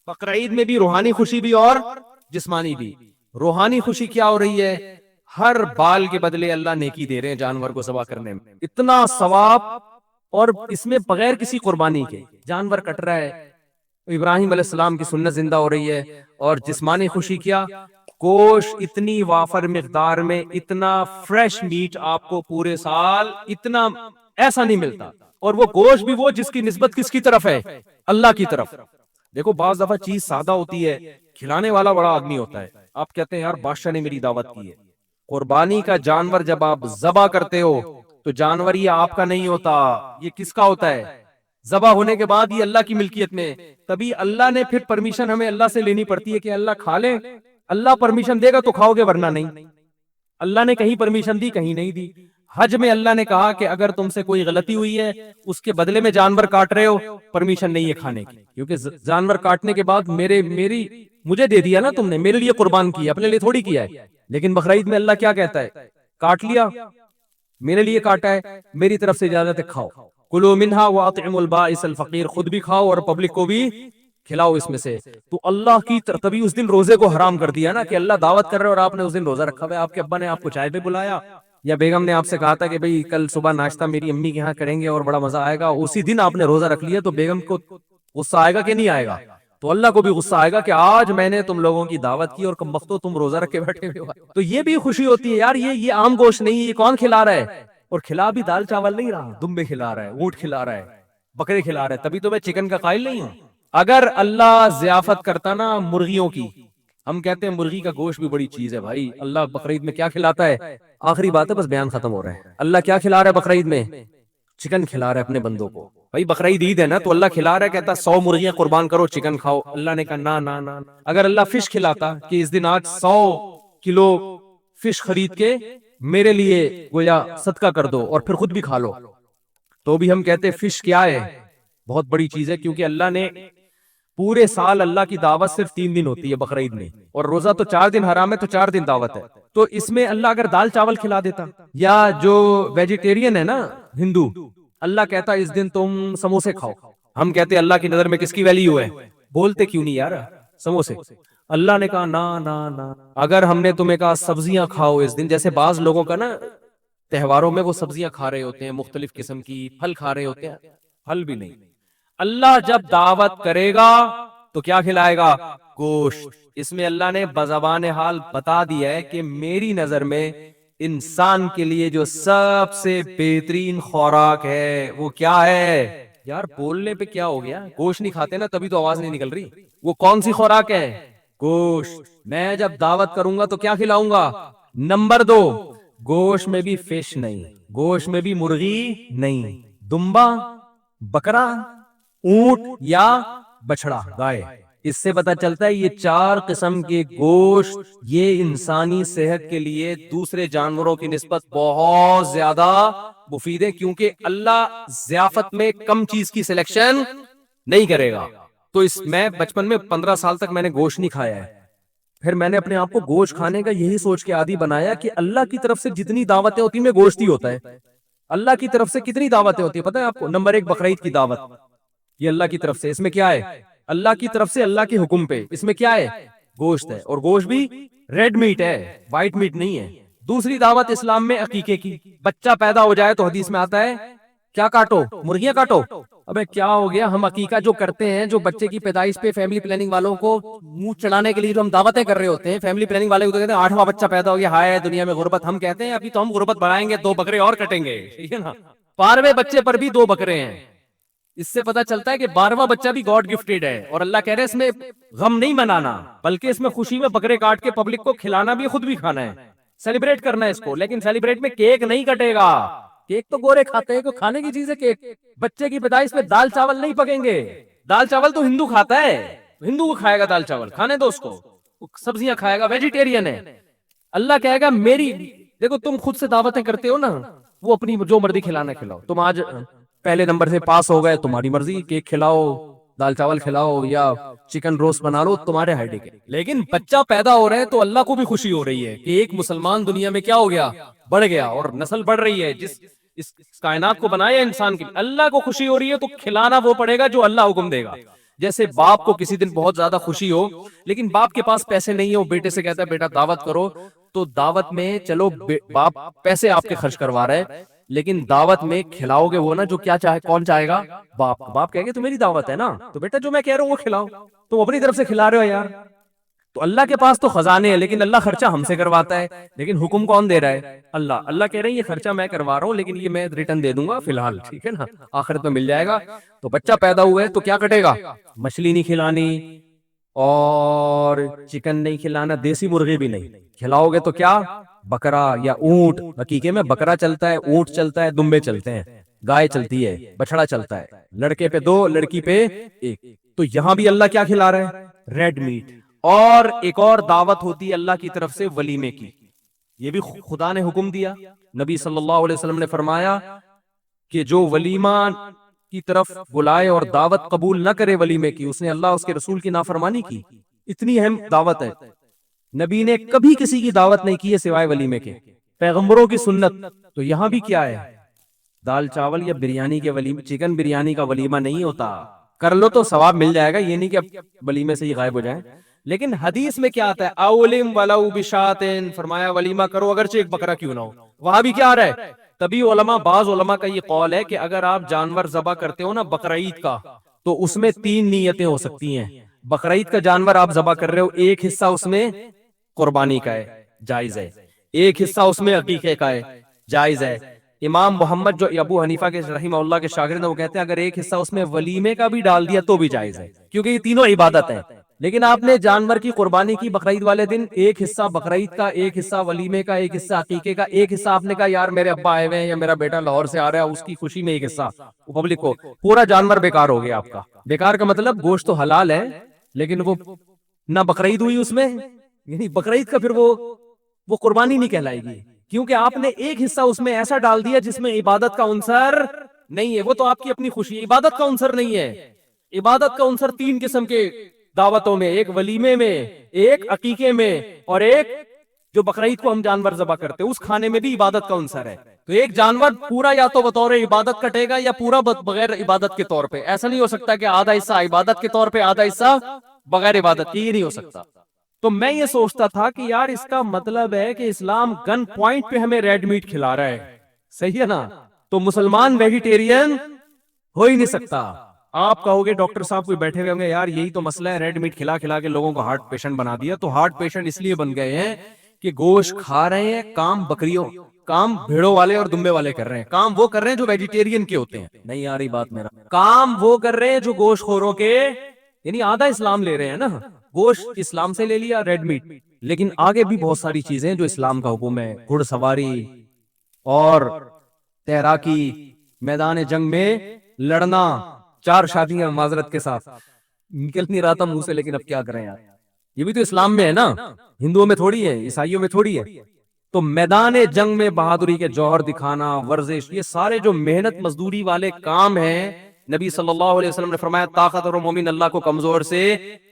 بقر عید میں بھی روحانی خوشی بھی اور جسمانی بھی. روحانی خوشی کیا ہو رہی ہے؟ ہر بال کے بدلے اللہ نیکی دے رہے ہیں جانور کو ذبح کرنے میں، اتنا ثواب، اور اس میں بغیر کسی قربانی کے جانور کٹ رہا ہے. ابراہیم علیہ السلام کی سنت زندہ ہو رہی ہے. اور جسمانی خوشی کیا؟ گوشت اتنی وافر مقدار میں، اتنا فریش میٹ آپ کو پورے سال اتنا ایسا نہیں ملتا. اور وہ گوشت بھی وہ جس کی نسبت کس کی طرف ہے؟ اللہ کی طرف. دیکھو بعض دفعہ چیز سادہ ہوتی ہے، کھلانے والا بڑا آدمی ہوتا ہے، آپ کہتے ہیں یار بادشاہ نے میری دعوت کی ہے. قربانی کا جانور جب آپ ذبح کرتے ہو تو جانور یہ آپ کا نہیں ہوتا، یہ کس کا ہوتا ہے؟ ذبح ہونے کے بعد یہ اللہ کی ملکیت میں. تبھی اللہ نے پھر پرمیشن ہمیں اللہ سے لینی پڑتی ہے کہ اللہ کھا لیں. اللہ پرمیشن دے گا تو کھاؤ گے، ورنہ نہیں. اللہ نے کہیں پرمیشن دی، کہیں نہیں دی. حج میں اللہ نے کہا کہ اگر تم سے کوئی غلطی ہوئی ہے، اس کے بدلے میں جانور کاٹ رہے ہو، پرمیشن نہیں ہے کھانے کی، کیونکہ جانور کاٹنے کے بعد مجھے دے دیا نا تم نے، میرے لیے قربان کیا، اپنے لیے تھوڑی کیا ہے. لیکن بقرعید میں اللہ کیا کہتا ہے؟ کاٹ لیا، میرے لیے کاٹا ہے، میری طرف سے اجازت ہے، کھاؤ. کلوا منہا واطعموا البائس الفقیر، خود بھی کھاؤ اور پبلک کو بھی کھلاؤ اس میں سے. تو اللہ کی تبھی اس دن روزے کو حرام کر دیا نا، کہ اللہ دعوت کر رہے اور آپ نے اس دن روزہ رکھا ہوا ہے. آپ کے ابا نے آپ کو چائے پہ بلایا یا بیگم نے آپ سے کہا تھا کہ بھئی کل صبح ناشتہ میری امی کے ہاں کریں گے اور بڑا مزہ آئے گا، اسی دن آپ نے روزہ رکھ لیا، تو بیگم کو غصہ آئے گا کہ نہیں آئے گا؟ تو اللہ کو بھی غصہ آئے گا کہ آج میں نے تم لوگوں کی دعوت کی اور کمبختو تم روزہ رکھ کے بیٹھے ہوئے ہو. تو یہ بھی خوشی ہوتی ہے یار، یہ عام گوشت نہیں، یہ کون کھلا رہا ہے؟ اور کھلا بھی دال چاول نہیں رہا، دمبے کھلا رہا ہے، اونٹ کھلا رہا ہے، بکرے کھلا رہا ہے. تبھی تو میں چکن کا قائل نہیں ہوں. اگر اللہ ضیافت کرتا نا مرغیوں کی، ہم کہتے ہیں مرغی کا گوشت بھی بڑی چیز ہے بھائی، اللہ بقرعید میں کیا کھلاتا ہے؟ آخری بات ہے، بس بیان ختم ہو رہا ہے. اللہ کیا کھلا رہا ہے بقرعید میں؟ چکن کھلا رہا ہے اپنے بندوں کو. بھائی بقرعید عید ہے نا، تو اللہ کھلا رہا ہے، کہتا 100 مرغیاں قربان کرو، چکن کھاؤ. اللہ نے کہا نا نا نا. اگر اللہ فش کھلاتا کہ اس دن آج 100 کلو فش خرید کے میرے لیے گویا صدقہ کر دو اور پھر خود بھی کھا لو، تو بھی ہم کہتے فش کیا ہے؟ بہت بڑی چیز ہے. کیونکہ اللہ نے پورے سال اللہ کی دعوت صرف 3 دن ہوتی ہے بقرعید میں، اور روزہ تو 4 دن حرام ہے، تو 4 دن دعوت ہے. تو اس میں اللہ اگر دال چاول کھلا دیتا، یا جو ویجیٹیرین ہے نا ہندو، اللہ کہتا اس دن تم سموسے کھاؤ. ہم کہتے اللہ کی نظر میں کس کی ویلیو ہے؟ بولتے کیوں نہیں یار؟ سموسے. اللہ نے کہا نا نا نا. اگر ہم نے تمہیں کہا سبزیاں کھاؤ اس دن، جیسے بعض لوگوں کا نا تہواروں میں وہ سبزیاں کھا رہے ہوتے ہیں، مختلف قسم کی پھل کھا رہے ہوتے ہیں، پھل بھی نہیں. اللہ جب دعوت کرے گا تو کیا کھلائے گا؟ گوشت. اس میں اللہ نے بزبان حال بتا دیا ہے کہ میری نظر میں انسان کے لیے جو سب سے بہترین خوراک ہے وہ کیا ہے؟ یار بولنے پہ کیا ہو گیا؟ گوشت نہیں کھاتے نا، تبھی تو آواز نہیں نکل رہی. وہ کون سی خوراک ہے؟ گوشت. میں جب دعوت کروں گا تو کیا کھلاؤں گا؟ نمبر 2، گوشت میں بھی فش نہیں، گوشت میں بھی مرغی نہیں، دمبا، بکرا، اونٹ یا بچڑا، گائے. اس سے پتہ چلتا ہے یہ 4 قسم کے گوشت یہ انسانی صحت کے لیے دوسرے جانوروں کی نسبت بہت زیادہ مفید ہے، کیونکہ اللہ ضیافت میں کم چیز کی سلیکشن نہیں کرے گا. تو میں بچپن میں 15 سال تک میں نے گوشت نہیں کھایا ہے. پھر میں نے اپنے آپ کو گوشت کھانے کا یہی سوچ کے عادی بنایا کہ اللہ کی طرف سے جتنی دعوتیں ہوتی ہیں گوشت ہی ہوتا ہے. اللہ کی طرف سے کتنی دعوتیں ہوتی ہیں پتہ ہے آپ کو؟ نمبر 1 بقرعید کی دعوت، یہ اللہ کی طرف سے. اس میں کیا ہے؟ اللہ کی طرف سے اللہ کے حکم پہ. اس میں کیا ہے؟ گوشت ہے، اور گوشت بھی ریڈ میٹ ہے، وائٹ میٹ نہیں ہے. دوسری دعوت اسلام میں عقیقے کی. بچہ پیدا ہو جائے تو حدیث میں آتا ہے کیا کاٹو؟ مرغیاں کاٹو. ابے کیا ہو گیا؟ ہم عقیقہ جو کرتے ہیں، جو بچے کی پیدائش پہ فیملی پلاننگ والوں کو منہ چڑھانے کے لیے جو ہم دعوتیں کر رہے ہوتے ہیں، فیملی پلاننگ والے کو کہتے ہیں 8واں بچہ پیدا ہو گیا، ہائے دنیا میں غربت. ہم کہتے ہیں ابھی تو ہم غربت بڑھائیں گے، 2 بکرے اور کٹیں گے، ٹھیک ہے نا؟ 12ویں بچے پر بھی 2 بکرے ہیں. اس سے پتا چلتا ہے کہ 12واں بچہ بھی گاڈ گفٹیڈ ہے. اور اللہ کہہ رہے اس میں غم نہیں منانا، بلکہ اس میں خوشی میں بکرے کاٹ کے پبلک کو کھلانا بھی، خود بھی کھانا ہے، سیلیبریٹ کرنا ہے اس کو. لیکن سیلیبریٹ میں کیک نہیں کٹے گا. کیک تو گورے کھاتے ہیں، کوئی کھانے کی چیز ہے کیک؟ بچے کی پیدائش میں دال چاول نہیں پکیں گے. دال چاول تو ہندو کھاتا ہے، ہندو کو کھائے گا دال چاول، کھانے دو اس کو. سبزیاں کھائے گا، ویجیٹیرین ہے. اللہ کہے گا میری، دیکھو تم خود سے دعوتیں کرتے ہو نا، وہ اپنی جو مرضی کھلانا کھلاؤ. تم آج پہلے نمبر سے پاس ہو گئے، تمہاری مرضی، کیک کھلاؤ، دال چاول کھلاؤ یا چکن روسٹ بنا لو، تمہارے ہیڈک ہے. لیکن بچہ پیدا ہو رہا ہے تو اللہ کو بھی خوشی ہو رہی ہے کہ ایک مسلمان دنیا میں کیا ہو گیا؟ بڑھ گیا، اور نسل بڑھ رہی ہے. جس اس کائنات کو بنایا انسان کی، اللہ کو خوشی ہو رہی ہے تو کھلانا وہ پڑے گا جو اللہ حکم دے گا. جیسے باپ کو کسی دن بہت زیادہ خوشی ہو لیکن باپ کے پاس پیسے نہیں ہو، بیٹے سے کہتا ہے بیٹا دعوت کرو، تو دعوت میں چلو باپ پیسے آپ کے خرچ کروا رہا ہے لیکن دعوت میں کھلاؤ گے وہ نا جو کیا چاہے، کون چاہے گا؟ باپ کہے گا تو میری دعوت ہے نا، تو بیٹا جو میں کہہ رہا ہوں وہ کھلاؤ، تم اپنی طرف سے کھلا رہے ہو یار۔ تو اللہ کے پاس تو خزانے ہیں لیکن اللہ خرچہ ہم سے کرواتا ہے، لیکن حکم کون دے رہا ہے؟ اللہ کہہ رہے ہیں یہ خرچہ میں کروا رہا ہوں لیکن یہ میں ریٹرن دے دوں گا فی الحال، ٹھیک ہے نا، آخرت میں مل جائے گا۔ تو بچہ پیدا ہوا ہے تو کیا کٹے گا؟ مچھلی نہیں کھلانی اور چکن نہیں کھلانا، دیسی مرغی بھی نہیں کھلاؤ گے تو کیا؟ بکرا یا اونٹ، حقیقے میں بکرا چلتا ہے، اونٹ چلتا ہے، دمبے چلتے ہیں، گائے چلتی ہے، بچڑا چلتا ہے، لڑکے پہ 2 لڑکی پہ 1۔ تو یہاں بھی اللہ کیا کھلا رہا ہے؟ Red meat. اور ایک اور دعوت ہوتی ہے اللہ کی طرف سے ولیمے کی، یہ بھی خدا نے حکم دیا، نبی صلی اللہ علیہ وسلم نے فرمایا کہ جو ولیمہ کی طرف بلائے اور دعوت قبول نہ کرے ولیمے کی، اس نے اللہ اس کے رسول کی نافرمانی کی۔ اتنی اہم دعوت ہے، نبی نے کبھی کسی کی دعوت نہیں کی ہے سوائے ولیمے کے، پیغمبروں کی سنت۔ تو یہاں بھی کیا ہے؟ دال چاول یا بریانی کے ولیمے، چکن بریانی کا ولیمہ نہیں ہوتا، کر لو تو ثواب مل جائے گا، یہ نہیں کہ اب ولیمے سے ہی غائب ہو جائیں۔ لیکن حدیث میں کیا آتا ہے؟ اولم ولو بشاتن، فرمایا ولیمہ کرو اگرچہ ایک بکرا کیوں نہ ہو۔ وہاں بھی کیا آ رہا ہے؟ تبھی بعض علماء کا یہ قول ہے کہ اگر آپ جانور ذبح کرتے ہو نا بقرعید کا، تو اس میں 3 نیتیں ہو سکتی ہیں۔ بقرعید کا جانور آپ ذبح کر رہے ہو، ایک حصہ اس میں قربانی کا ہے، جائز ہے، ایک حصہ اس میں عقیقے کا ہے، جائز ہے۔ امام محمد جو ابو حنیفہ کے رحمہ اللہ کے شاگرد ہیں وہ کہتے ہیں اگر ایک حصہ اس میں ولیمے کا بھی ڈال دیا تو بھی جائز ہے، کیونکہ یہ تینوں عبادت ہیں۔ لیکن آپ نے جانور کی قربانی کی بقرعید والے دن، ایک حصہ بقرعید کا، ایک حصہ ولیمے کا، ایک حصہ عقیقے کا، ایک حصہ آپ نے کہا یار میرے ابا آئے ہوئے ہیں یا میرا بیٹا لاہور سے آ رہا ہے اس کی خوشی میں ایک حصہ پبلک کو، پورا جانور بیکار ہو گیا آپ کا۔ بیکار کا مطلب گوشت تو حلال ہے لیکن وہ نہ بقرعید ہوئی اس میں، یعنی بقرعید کا پھر وہ قربانی نہیں کہلائے گی، کیونکہ آپ نے ایک حصہ اس میں ایسا ڈال دیا جس میں عبادت کا عنصر نہیں ہے، وہ تو آپ کی اپنی خوشی، عبادت کا عنصر نہیں ہے۔ عبادت کا عنصر 3 قسم کے دعوتوں میں، ایک ولیمے میں، ایک عقیقے میں، اور ایک جو بقرعید کو ہم جانور ذبح کرتے ہیں اس کھانے میں بھی عبادت کا عنصر ہے۔ تو ایک جانور پورا یا تو بطور عبادت کٹے گا یا پورا بغیر عبادت کے طور پہ، ایسا نہیں ہو سکتا کہ آدھا حصہ عبادت کے طور پہ آدھا حصہ بغیر عبادت کی، یہ نہیں ہو سکتا۔ تو میں یہ سوچتا تھا کہ یار اس کا مطلب ہے کہ اسلام گن پوائنٹ پہ ہمیں ریڈ میٹ کھلا رہا ہے، صحیح ہے نا؟ تو مسلمان ویجیٹیرین ہو ہی نہیں سکتا۔ آپ کہو گے ڈاکٹر صاحب کوئی بیٹھے ہوئے ہوں گے یار یہی تو مسئلہ ہے، ریڈ میٹ کھلا کھلا کے لوگوں کو ہارٹ پیشنٹ بنا دیا۔ تو ہارٹ پیشنٹ اس لیے بن گئے ہیں کہ گوشت کھا رہے ہیں، کام بھیڑوں والے اور دمبے والے کر رہے ہیں، کام وہ کر رہے ہیں جو ویجیٹیرین کے ہوتے ہیں، نہیں آ رہی بات میرا، کام وہ کر رہے ہیں جو گوشت خوروں کے، یعنی آدھا اسلام لے رہے ہیں نا، گوشت اسلام سے لے لیا ریڈ میٹ، لیکن آگے بھی بہت ساری چیزیں جو اسلام کا حکم ہے، گھڑ سواری اور تیراکی، میدان جنگ میں لڑنا، 4 شادیاں معذرت کے ساتھ نکل نہیں رہا تھا منہ سے لیکن اب کیا کریں یار، یہ بھی تو اسلام میں ہے نا، ہندوؤں میں تھوڑی ہے، عیسائیوں میں تھوڑی ہے۔ تو میدان جنگ میں بہادری کے جوہر دکھانا، ورزش، یہ سارے جو محنت مزدوری والے کام ہیں، نبی صلی اللہ علیہ وسلم نے فرمایا طاقت اور مومن اللہ کو کمزور سے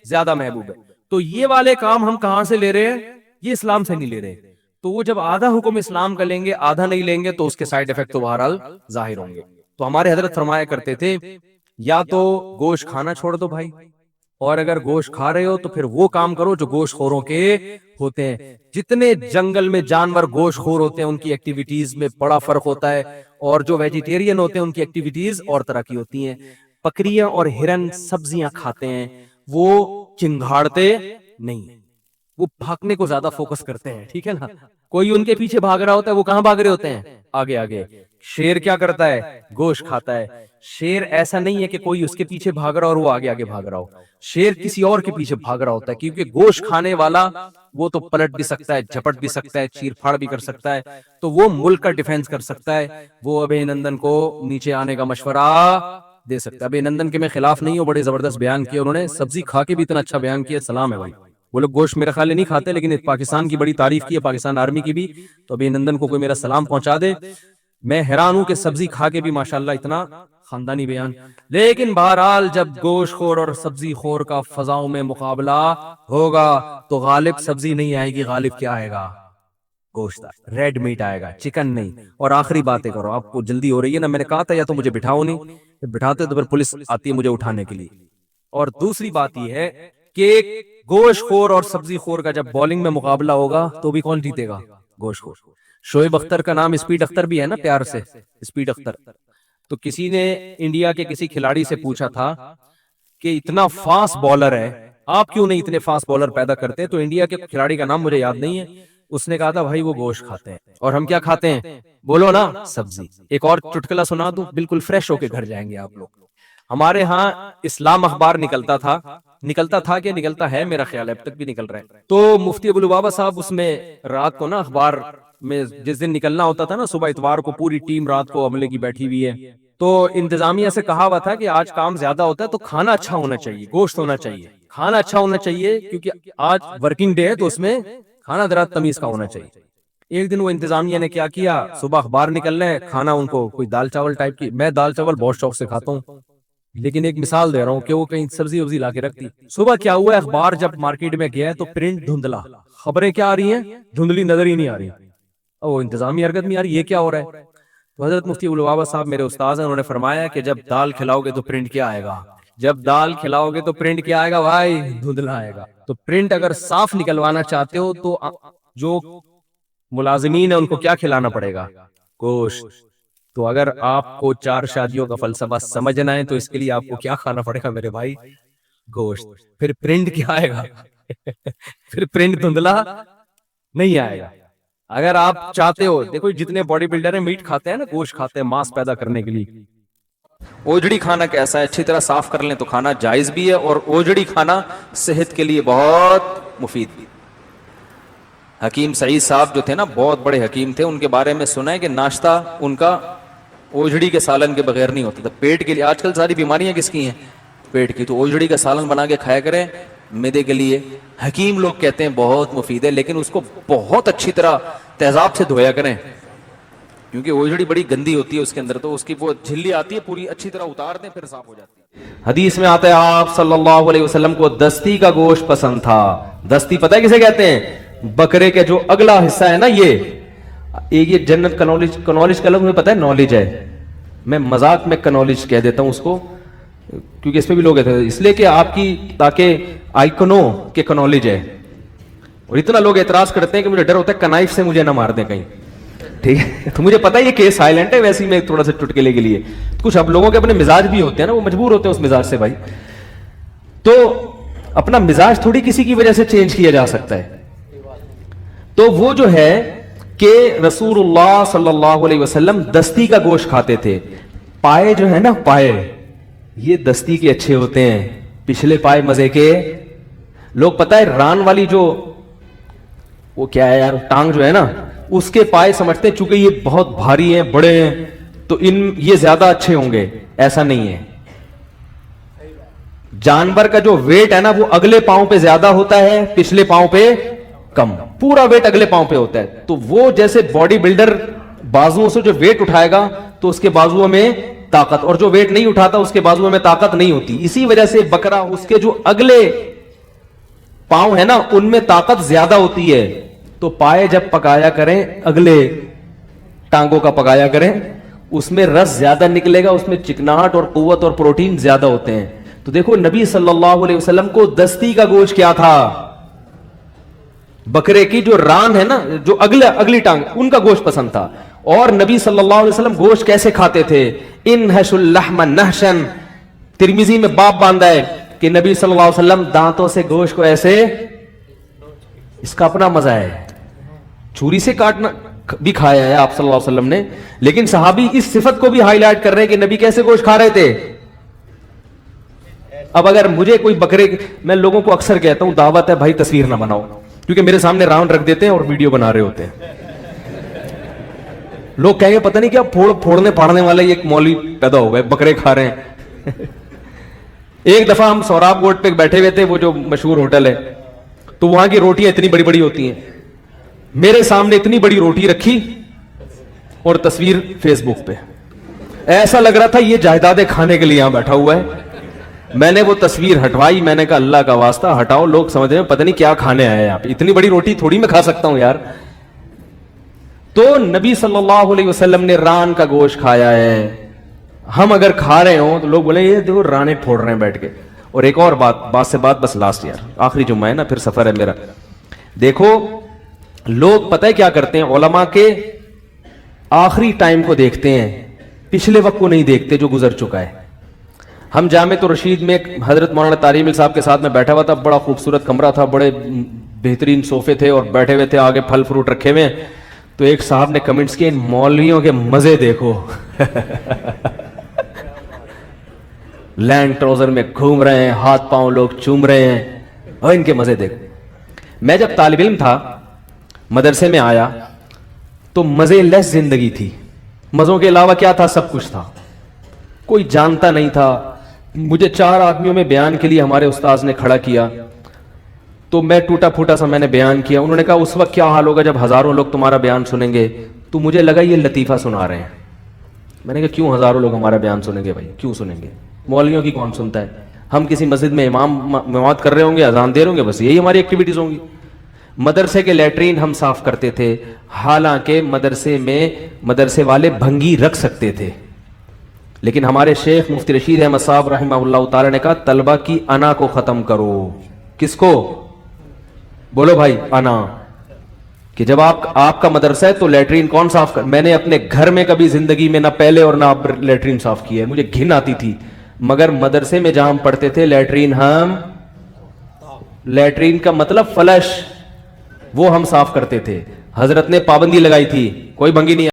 زیادہ محبوب ہے۔ تو یہ والے کام ہم کہاں سے لے رہے ہیں؟ یہ اسلام سے نہیں لے رہے۔ تو وہ جب آدھا حکم اسلام کا لیں گے آدھا نہیں لیں گے تو اس کے سائیڈ ایفیکٹ تو بہرحال ظاہر ہوں گے۔ تو ہمارے حضرت فرمایا کرتے تھے یا تو گوشت کھانا چھوڑ دو بھائی، اور اگر گوشت کھا رہے ہو تو پھر وہ کام کرو جو گوشت خوروں کے ہوتے ہیں۔ جتنے جنگل میں جانور گوشت خور ہوتے ہیں ان کی ایکٹیویٹیز میں بڑا فرق ہوتا ہے، اور جو ویجیٹیرین ہوتے ہیں ان کی ایکٹیویٹیز اور طرح کی ہوتی ہیں۔ بکریاں اور ہرن سبزیاں کھاتے ہیں، وہ چنگھاڑتے نہیں، وہ بھاگنے کو زیادہ فوکس کرتے ہیں، ٹھیک ہے نا؟ کوئی ان کے پیچھے بھاگ رہا ہوتا ہے وہ کہاں بھاگ رہے ہوتے ہیں؟ آگے آگے۔ شیر کیا کرتا ہے؟ گوشت کھاتا ہے۔ شیر ایسا نہیں ہے کہ کوئی اس کے پیچھے بھاگ رہا اور وہ آگے آگے بھاگ رہا ہو، شیر کسی اور کے پیچھے بھاگ رہا ہوتا ہے، کیونکہ گوشت کھانے والا وہ تو پلٹ بھی سکتا ہے، جھپٹ بھی سکتا ہے، چیر پھاڑ بھی کر سکتا ہے، تو وہ ملک کا ڈیفینس کر سکتا ہے، وہ ابھی نندن کو نیچے آنے کا مشورہ دے سکتا ہے۔ ابھی نندن کے میں خلاف نہیں ہوں، بڑے زبردست بیان کیا انہوں نے، سبزی کھا کے بھی اتنا اچھا بیان کیا، سلام ہے بھائی۔ وہ لوگ گوشت میرا خیال نہیں کھاتے لیکن پاکستان کی بڑی تعریف کی ہے، پاکستان آرمی کی بھی، تو ابھی نندن کو کوئی میرا سلام پہنچا دے۔ میں حیران ہوں کہ سبزی کھا کے بھی ماشاءاللہ اتنا خاندانی بیان۔ لیکن بہرحال جب گوشت خور اور سبزی خور کا فضاؤں میں مقابلہ ہوگا تو غالب سبزی نہیں آئے گی، غالب کیا آئے گا؟ گوشت، ریڈ میٹ آئے گا، چکن نہیں۔ اور آخری باتیں کرو، آپ کو جلدی ہو رہی ہے نا، میں نے کہا تھا یا تو مجھے بٹھاؤ نہیں، بٹھاتے تو پھر پولیس آتی ہے مجھے اٹھانے کے لیے، اور دوسری بات یہ ہے کہ گوشت خور اور سبزی خور کا جب بالنگ میں مقابلہ ہوگا تو بھی کون جیتے گا؟ گوشت خور. شعیب اختر کا نام اسپیڈ اختر بھی ہے نا پیار سے, اسپیڈ اختر. تو کسی نے انڈیا کے کسی کھلاڑی سے پوچھا تھا کہ اتنا فاسٹ بالر ہے, آپ کیوں نہیں اتنے فاسٹ بالر پیدا کرتے؟ تو انڈیا کے کھلاڑی کا نام مجھے یاد نہیں ہے, اس نے کہا تھا بھائی وہ گوشت کھاتے ہیں اور ہم کیا کھاتے ہیں؟ بولو نا, سبزی. ایک اور چٹکلا سنا دوں, بالکل فریش ہو کے گھر جائیں گے آپ لوگ. ہمارے ہاں اسلام اخبار نکلتا تھا کہ نکلتا ہے, میرا خیال ہے اب تک بھی نکل رہا ہے. تو مفتی ابو لبابہ صاحب اس میں رات کو نا اخبار میں جس دن نکلنا ہوتا تھا نا, صبح اتوار کو پوری ٹیم رات کو عملے کی بیٹھی ہوئی ہے, تو انتظامیہ سے کہا ہوا تھا کہ آج کام زیادہ ہوتا ہے تو کھانا اچھا ہونا چاہیے, گوشت ہونا چاہیے, کھانا اچھا ہونا چاہیے, کیونکہ آج ورکنگ ڈے ہے تو اس میں کھانا ذرا تمیز کا ہونا چاہیے. ایک دن وہ انتظامیہ نے کیا کیا, صبح اخبار نکل رہے ہیں, کھانا ان کو کوئی دال چاول ٹائپ کی, میں دال چاول بہت شوق سے کھاتا ہوں, لیکن ایک مثال دے رہا ہوں کہ وہ کہیں سبزی وبزی لا کے رکھتی. صبح کیا ہوا, اخبار جب مارکیٹ میں گیا تو پرنٹ دھندلا, خبریں کیا آ رہی ہیں, دھندلی نظر ہی نہیں آ رہی. وہ انتظامی حرکت میں, یار یہ کیا ہو رہا ہے؟ تو حضرت مفتی ابو لبابہ صاحب میرے استاذ ہیں, انہوں نے فرمایا کہ جب دال کھلاؤ گے تو پرنٹ کیا آئے گا؟ جب دال کھلاؤ گے تو پرنٹ کیا آئے گا بھائی؟ دھندلا آئے گا. تو پرنٹ اگر صاف نکلوانا چاہتے ہو تو جو ملازمین ہیں ان کو کیا کھلانا پڑے گا؟ گوشت. تو اگر آپ کو 4 شادیوں کا فلسفہ سمجھنا ہے تو اس کے لیے آپ کو کیا کھانا پڑے گا میرے بھائی؟ گوشت. پھر پرنٹ کیا آئے گا؟ پھر پرنٹ دھندلا نہیں آئے گا. اگر آپ چاہتے ہو, دیکھو جتنے باڈی بلڈر ہیں میٹ کھاتے ہیں نا, گوشت کھاتے ہیں ماس پیدا کرنے کے لیے. اوجڑی کھانا کیسا ہے؟ اچھی طرح صاف کر لیں تو کھانا جائز بھی ہے, اور اوجڑی کھانا صحت کے لیے بہت مفید بھی. حکیم سعید صاحب جو تھے نا, بہت بڑے حکیم تھے, ان کے بارے میں سنا ہے کہ ناشتہ ان کا اوجڑی کے سالن کے بغیر نہیں ہوتا تھا. پیٹ کے لیے, آج کل ساری بیماریاں کس کی ہیں؟ پیٹ کی. تو اوجڑی کا سالن بنا کے کھایا کریں, معدے کے لیے حکیم لوگ کہتے ہیں بہت مفید ہے, لیکن اس کو بہت اچھی طرح تیزاب سے دھویا کریں, کیونکہ اوجڑی بڑی گندی ہوتی ہے اس کے اندر, تو اس کی وہ جھلی آتی ہے پوری, اچھی طرح اتار دیں پھر صاف ہو جاتی ہے. حدیث میں آتا ہے آپ صلی اللہ علیہ وسلم کو دستی کا گوشت پسند تھا. دستی پتہ ہے کسے کہتے ہیں؟ بکرے کے جو اگلا حصہ ہے نا, یہ جنت کا نالج کا لفظ میں پتہ ہے, نالج ہے, میں مذاق میں کنالج کہہ دیتا ہوں اس کو, کیونکہ اس پہ بھی لوگ کہتے ہیں, اس لیے کہ آپ کی تاکہ آئکنو کے کنالج ہے. اور اتنا لوگ اعتراض کرتے ہیں کہ مجھے ڈر ہوتا ہے کنائف سے مجھے نہ مار دیں کہیں, ٹھیک ہے؟ تو مجھے پتا ہے یہ کیس سائلنٹ ہے, ویسے ہی میں تھوڑا سا چٹکلے کے لیے, کچھ اب لوگوں کے اپنے مزاج بھی ہوتے ہیں نا, وہ مجبور ہوتے ہیں اس مزاج سے. بھائی تو اپنا مزاج تھوڑی کسی کی وجہ سے چینج کیا جا سکتا ہے. تو وہ جو ہے کہ رسول اللہ صلی اللہ علیہ وسلم دستی کا گوشت کھاتے تھے. پائے جو ہے نا, پائے یہ دستی کے اچھے ہوتے ہیں, پچھلے پائے مزے کے. لوگ پتہ ہے ران والی جو وہ کیا ہے یار, ٹانگ جو ہے نا, اس کے پائے سمجھتے ہیں چونکہ یہ بہت بھاری ہیں, بڑے ہیں, تو یہ زیادہ اچھے ہوں گے. ایسا نہیں ہے. جانور کا جو ویٹ ہے نا وہ اگلے پاؤں پہ زیادہ ہوتا ہے, پچھلے پاؤں پہ کم. پورا ویٹ اگلے پاؤں پہ ہوتا ہے. تو وہ جیسے باڈی بلڈر بازوؤں سے جو ویٹ اٹھائے گا تو اس کے بازوؤں میں طاقت, اور جو ویٹ نہیں اٹھاتا اس کے بازوؤں میں طاقت نہیں ہوتی. اسی وجہ سے بکرا, اس کے جو اگلے پاؤں ہے نا ان میں طاقت زیادہ ہوتی ہے. تو پائے جب پکایا کریں, اگلے ٹانگوں کا پکایا کریں, اس میں رس زیادہ نکلے گا, اس میں چکناہٹ اور قوت اور پروٹین زیادہ ہوتے ہیں. تو دیکھو نبی صلی اللہ علیہ وسلم کو دستی کا گوشت کیا تھا؟ بکرے کی جو ران ہے نا, جو اگلی ٹانگ, ان کا گوشت پسند تھا. اور نبی صلی اللہ علیہ وسلم گوشت کیسے کھاتے تھے؟ انحش اللحم نحشن, ترمذی میں باب باندھا ہے کہ نبی صلی اللہ علیہ وسلم دانتوں سے گوشت کو ایسے, اس کا اپنا مزہ ہے. چھری سے کاٹنا بھی کھایا ہے آپ صلی اللہ علیہ وسلم نے, لیکن صحابی اس صفت کو بھی ہائی لائٹ کر رہے ہیں کہ نبی کیسے گوشت کھا رہے تھے. اب اگر مجھے کوئی بکرے, میں لوگوں کو اکثر کہتا ہوں دعوت ہے بھائی تصویر نہ بناؤ, کیونکہ میرے سامنے راؤنڈ رکھ دیتے ہیں اور ویڈیو بنا رہے ہوتے ہیں. لوگ کہیں گے پتہ نہیں کیا پھوڑنے پھاڑنے والے ایک مولوی پیدا ہو گئے, بکرے کھا رہے ہیں. ایک دفعہ ہم سوراب گوٹ پہ بیٹھے ہوئے تھے, وہ جو مشہور ہوٹل ہے, تو وہاں کی روٹیاں اتنی بڑی بڑی ہوتی ہیں. میرے سامنے اتنی بڑی روٹی رکھی اور تصویر فیس بک پہ, ایسا لگ رہا تھا یہ جائیداد کھانے کے لیے یہاں بیٹھا ہوا ہے. میں نے وہ تصویر ہٹوائی, میں نے کہا اللہ کا واسطہ ہٹاؤ, لوگ سمجھ رہے ہیں پتہ نہیں کیا کھانے آئے ہیں آپ, اتنی بڑی روٹی تھوڑی میں کھا سکتا ہوں یار. تو نبی صلی اللہ علیہ وسلم نے ران کا گوشت کھایا ہے. ہم اگر کھا رہے ہوں تو لوگ بولیں یہ دیکھو رانے پھوڑ رہے ہیں بیٹھ کے, اور ایک اور بات سے بات بس لاسٹ یار، آخری جمعہ ہے نا، پھر سفر ہے میرا. دیکھو لوگ پتہ ہے کیا کرتے ہیں، علماء کے آخری ٹائم کو دیکھتے ہیں، پچھلے وقت کو نہیں دیکھتے جو گزر چکا ہے. ہم جامع الرشید میں حضرت مولانا طارق صاحب کے ساتھ میں بیٹھا ہوا تھا، بڑا خوبصورت کمرہ تھا، بڑے بہترین صوفے تھے اور بیٹھے ہوئے تھے، آگے پھل فروٹ رکھے ہوئے. تو ایک صاحب نے کمنٹس کیے، ان مولویوں کے مزے دیکھو لینڈ ٹروزر میں گھوم رہے ہیں، ہاتھ پاؤں لوگ چوم رہے ہیں، اور ان کے مزے دیکھو. میں جب طالب علم تھا مدرسے میں آیا تو مزے لیس زندگی تھی، مزوں کے علاوہ کیا تھا، سب کچھ تھا. کوئی جانتا نہیں تھا. مجھے 4 آدمیوں میں بیان کے لیے ہمارے استاذ نے کھڑا کیا تو میں ٹوٹا پھوٹا سا میں نے بیان کیا. انہوں نے کہا اس وقت کیا حال ہوگا جب ہزاروں لوگ تمہارا بیان سنیں گے. تو مجھے لگا یہ لطیفہ سنا رہے ہیں. میں نے کہا کیوں ہزاروں لوگ ہمارا بیان سنیں گے بھائی، کیوں سنیں گے، مولویوں کی کون سنتا ہے. ہم کسی مسجد میں امامت کر رہے ہوں گے، اذان دے رہے ہوں گے، بس یہی ہماری ایکٹیویٹیز ہوں گی. مدرسے کے لیٹرین ہم صاف کرتے تھے، حالانکہ مدرسے میں مدرسے والے بھنگی رکھ سکتے تھے، لیکن ہمارے شیخ مفتی رشید احمد صاحب رحمہ اللہ تعالی نے کہا طلبہ کی انا کو ختم کرو. کس کو؟ بولو بھائی، انا. کہ جب آپ کا مدرسہ ہے تو لیٹرین کون صاف کر. میں نے اپنے گھر میں کبھی زندگی میں نہ پہلے اور نہ اب لیٹرین صاف کی ہے، مجھے گھن آتی تھی. مگر مدرسے میں جہاں ہم پڑھتے تھے لیٹرین کا مطلب فلش، وہ ہم صاف کرتے تھے. حضرت نے پابندی لگائی تھی، کوئی بھنگی نہیں.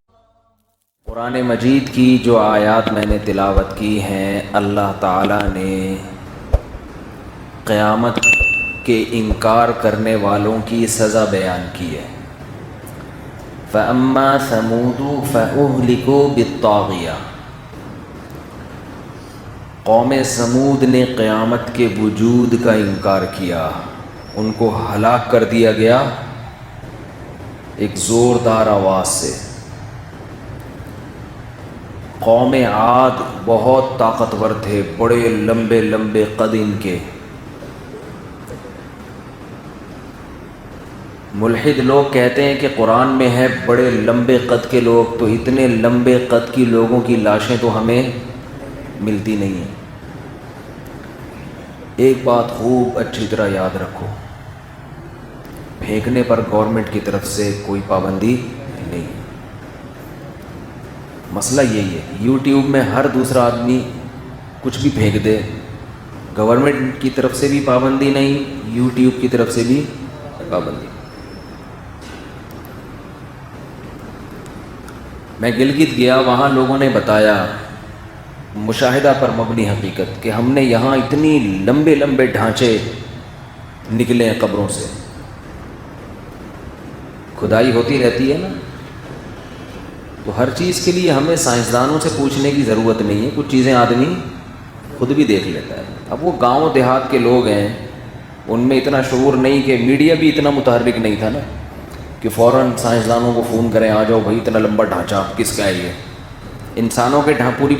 قرآن مجید کی جو آیات میں نے تلاوت کی ہیں، اللہ تعالیٰ نے قیامت کے انکار کرنے والوں کی سزا بیان کی ہے. فَأَمَّا ثَمُودُ فَأُهْلِكُوا بِالطَّاغِيَةِ. قوم سمود نے قیامت کے وجود کا انکار کیا، ان کو ہلاک کر دیا گیا ایک زوردار آواز سے. قوم عاد بہت طاقتور تھے، بڑے لمبے لمبے قد ان کے. ملحد لوگ کہتے ہیں کہ قرآن میں ہے بڑے لمبے قد کے لوگ، تو اتنے لمبے قد کی لوگوں کی لاشیں تو ہمیں ملتی نہیں ہیں. ایک بات خوب اچھی طرح یاد رکھو، پھینکنے پر گورنمنٹ کی طرف سے کوئی پابندی نہیں. مسئلہ یہی ہے، یوٹیوب میں ہر دوسرا آدمی کچھ بھی پھینک دے، گورنمنٹ کی طرف سے بھی پابندی نہیں، یوٹیوب کی طرف سے بھی پابندی. میں گلگت گیا، وہاں لوگوں نے بتایا مشاہدہ پر مبنی حقیقت کہ ہم نے یہاں اتنی لمبے لمبے ڈھانچے نکلے ہیں قبروں سے. کھدائی ہوتی رہتی ہے نا، تو ہر چیز کے لیے ہمیں سائنسدانوں سے پوچھنے کی ضرورت نہیں ہے، کچھ چیزیں آدمی خود بھی دیکھ لیتا ہے. اب وہ گاؤں دیہات کے لوگ ہیں، ان میں اتنا شعور نہیں، کہ میڈیا بھی اتنا متحرک نہیں تھا نا کہ فوراً سائنسدانوں کو فون کریں آ جاؤ بھائی اتنا لمبا ڈھانچہ کس کا ہے یہ. انسانوں کے پوری